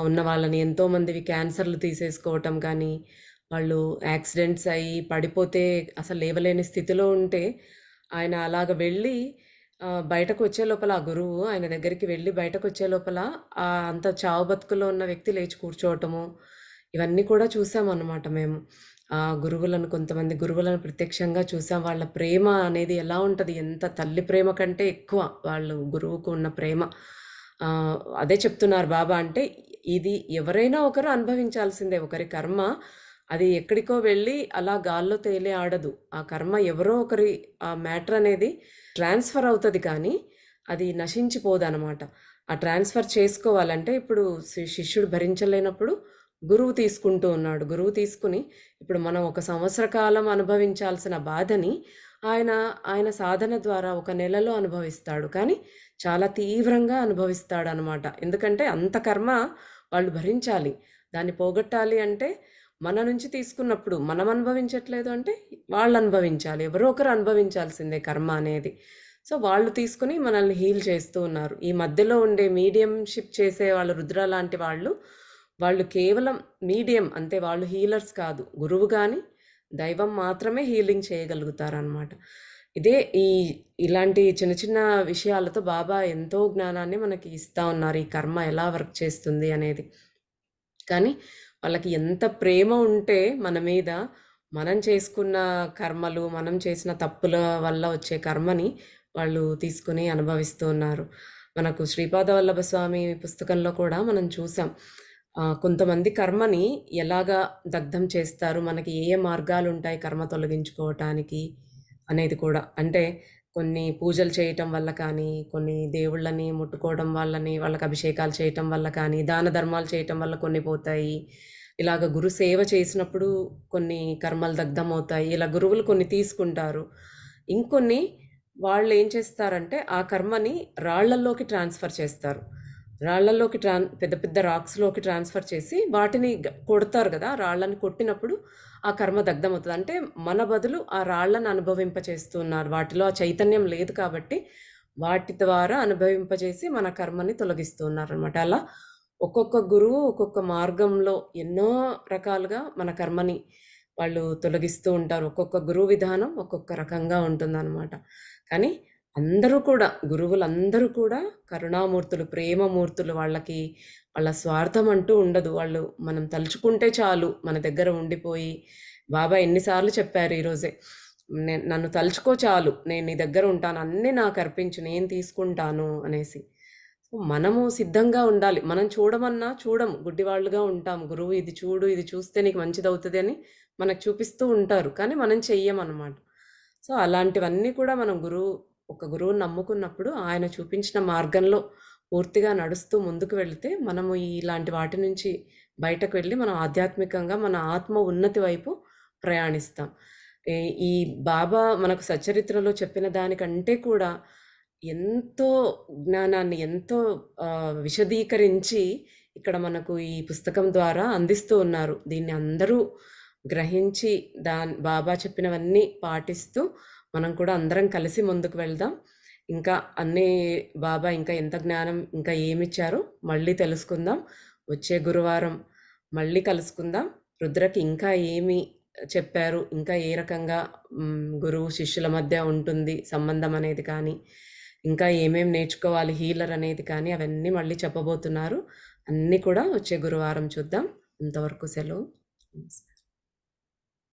S2: ఉన్న వాళ్ళని. ఎంతోమందివి క్యాన్సర్లు తీసేసుకోవటం కానీ, వాళ్ళు యాక్సిడెంట్స్ అయ్యి పడిపోతే అసలు లేవలేని స్థితిలో ఉంటే ఆయన అలాగ వెళ్ళి బయటకు వచ్చే లోపల, ఆ గురువు ఆయన దగ్గరికి వెళ్ళి బయటకు వచ్చే లోపల అంత చావు బతుకులో ఉన్న వ్యక్తి లేచి కూర్చోవటము, ఇవన్నీ కూడా చూసామన్నమాట మేము. గురువులను, కొంతమంది గురువులను ప్రత్యక్షంగా చూసాం. వాళ్ళ ప్రేమ అనేది ఎలా ఉంటుంది, ఎంత తల్లి ప్రేమ కంటే ఎక్కువ వాళ్ళు గురువుకు ఉన్న ప్రేమ. అదే చెప్తున్నారు బాబా. అంటే ఇది ఎవరైనా ఒకరు అనుభవించాల్సిందే. ఒకరి కర్మ అది ఎక్కడికో వెళ్ళి అలా గాల్లో తేలి ఆడదు. ఆ కర్మ ఎవరో ఒకరి ఆ మ్యాటర్ అనేది ట్రాన్స్ఫర్ అవుతుంది, కానీ అది నశించిపోదన్నమాట. ఆ ట్రాన్స్ఫర్ చేసుకోవాలంటే ఇప్పుడు శిష్యుడు భరించలేనప్పుడు గురువు తీసుకుంటూ ఉన్నాడు. గురువు తీసుకుని ఇప్పుడు మనం 1 సంవత్సర కాలం అనుభవించాల్సిన బాధని ఆయన సాధన ద్వారా 1 నెలలో అనుభవిస్తాడు. కానీ చాలా తీవ్రంగా అనుభవిస్తాడనమాట. ఎందుకంటే అంత కర్మ వాళ్ళు భరించాలి. దాన్ని పోగొట్టాలి అంటే మన నుంచి తీసుకున్నప్పుడు మనం అనుభవించట్లేదు అంటే వాళ్ళు అనుభవించాలి. ఎవరో ఒకరు అనుభవించాల్సిందే కర్మ అనేది. సో వాళ్ళు తీసుకుని మనల్ని హీల్ చేస్తూ ఉన్నారు. ఈ మధ్యలో ఉండే మీడియంషిప్ చేసే వాళ్ళు, రుద్ర లాంటి వాళ్ళు కేవలం మీడియం అంతే. వాళ్ళు హీలర్స్ కాదు. గురువు కానీ దైవం మాత్రమే హీలింగ్ చేయగలుగుతారనమాట. ఇదే ఇలాంటి చిన్న చిన్న విషయాలతో బాబా ఎంతో జ్ఞానాన్ని మనకి ఇస్తూ ఉన్నారు, ఈ కర్మ ఎలా వర్క్ చేస్తుంది అనేది. కానీ వాళ్ళకి ఎంత ప్రేమ ఉంటే మన మీద, మనం చేసుకున్న కర్మలు, మనం చేసిన తప్పుల వల్ల వచ్చే కర్మని వాళ్ళు తీసుకుని అనుభవిస్తూ ఉన్నారు. మనకు శ్రీపాద వల్లభ స్వామి పుస్తకంలో కూడా మనం చూసాం, కొంతమంది కర్మని ఎలాగా దగ్ధం చేస్తారు, మనకి ఏ మార్గాలు ఉంటాయి కర్మ తొలగించుకోవటానికి అనేది కూడా. అంటే కొన్ని పూజలు చేయటం వల్ల కానీ, కొన్ని దేవుళ్ళని ముట్టుకోవడం వల్లని, వాళ్ళకి అభిషేకాలు చేయటం వల్ల కానీ, దాన ధర్మాలు చేయటం వల్ల కొన్ని పోతాయి. ఇలాగ గురు సేవ చేసినప్పుడు కొన్ని కర్మలు దగ్ధం అవుతాయి. ఇలా గురువులు కొన్ని తీసుకుంటారు. ఇంకొన్ని వాళ్ళేం చేస్తారంటే, ఆ కర్మని రాళ్ళల్లోకి ట్రాన్స్‌ఫర్ చేస్తారు. రాళ్ళల్లోకి పెద్ద పెద్ద రాక్స్‌లోకి ట్రాన్స్‌ఫర్ చేసి, వాటిని కొడతారు గదా! రాళ్ళని కొట్టినప్పుడు ఆ కర్మ దగ్ధమవుతది. అంటే మన బదులు ఆ రాళ్ళని అనుభవింపచేస్తున్నారు. వాటిలో ఆ చైతన్యం లేదు కాబట్టి, వాటి ద్వారా అనుభవింపజేసి మన కర్మని తొలగిస్తూ ఉన్నారనమాట. అలా ఒక్కొక్క గురువు ఒక్కొక్క మార్గంలో ఎన్నో రకాలుగా మన కర్మని వాళ్ళు తొలగిస్తూ ఉంటారు. ఒక్కొక్క గురువు విధానం ఒక్కొక్క రకంగా ఉంటుందనమాట. కానీ అందరూ కూడా గురువులందరూ కూడా కరుణామూర్తులు, ప్రేమమూర్తులు. వాళ్ళకి వాళ్ళ స్వార్థం అంటూ ఉండదు. వాళ్ళు మనం తలుచుకుంటే చాలు మన దగ్గర ఉండిపోయి, బాబా ఎన్ని సార్లు చెప్పారు ఈరోజే. నన్ను తలుచుకో చాలు. నేను నీ దగ్గర ఉంటాను. అన్నీ నాకర్పించు. నేను తీసుకుంటాను అనేసి. సో, మనము సిద్ధంగా ఉండాలి. మనం చూడమన్నా చూడము. గుడ్డివాళ్ళుగా ఉంటాం. గురువు ఇది చూడు, ఇది చూస్తే నీకు మంచిదవుతది అని మనకు చూపిస్తూ ఉంటారు. కానీ మనం చెయ్యమనమాట. సో, అలాంటివన్నీ కూడా మనం ఒక గురువుని నమ్ముకున్నప్పుడు ఆయన చూపించిన మార్గంలో పూర్తిగా నడుస్తూ ముందుకు వెళితే మనము ఇలాంటి వాటి నుంచి బయటకు వెళ్ళి మనం ఆధ్యాత్మికంగా మన ఆత్మ ఉన్నతి వైపు ప్రయాణిస్తాం. ఈ ఈ బాబా మనకు సచ్చరిత్రలో చెప్పిన దానికంటే కూడా ఎంతో జ్ఞానాన్ని ఎంతో విశదీకరించి ఇక్కడ మనకు ఈ పుస్తకం ద్వారా అందిస్తూ ఉన్నారు. దీన్ని అందరూ గ్రహించి బాబా చెప్పినవన్నీ పాటిస్తూ మనం కూడా అందరం కలిసి ముందుకు వెళ్దాం. ఇంకా అన్నీ బాబా ఇంకా ఎంత జ్ఞానం ఇంకా ఏమిచ్చారో మళ్ళీ తెలుసుకుందాం. వచ్చే గురువారం మళ్ళీ కలుసుకుందాం. రుద్రకి ఇంకా ఏమి చెప్పారు, ఇంకా ఏ రకంగా గురువు శిష్యుల మధ్య ఉంటుంది సంబంధం అనేది కానీ, ఇంకా ఏమేం నేర్చుకోవాలి హీలర్ అనేది కానీ అవన్నీ మళ్ళీ చెప్పబోతున్నారు. అన్నీ కూడా వచ్చే గురువారం చూద్దాం. అంతవరకు సెలవు. నమస్తే.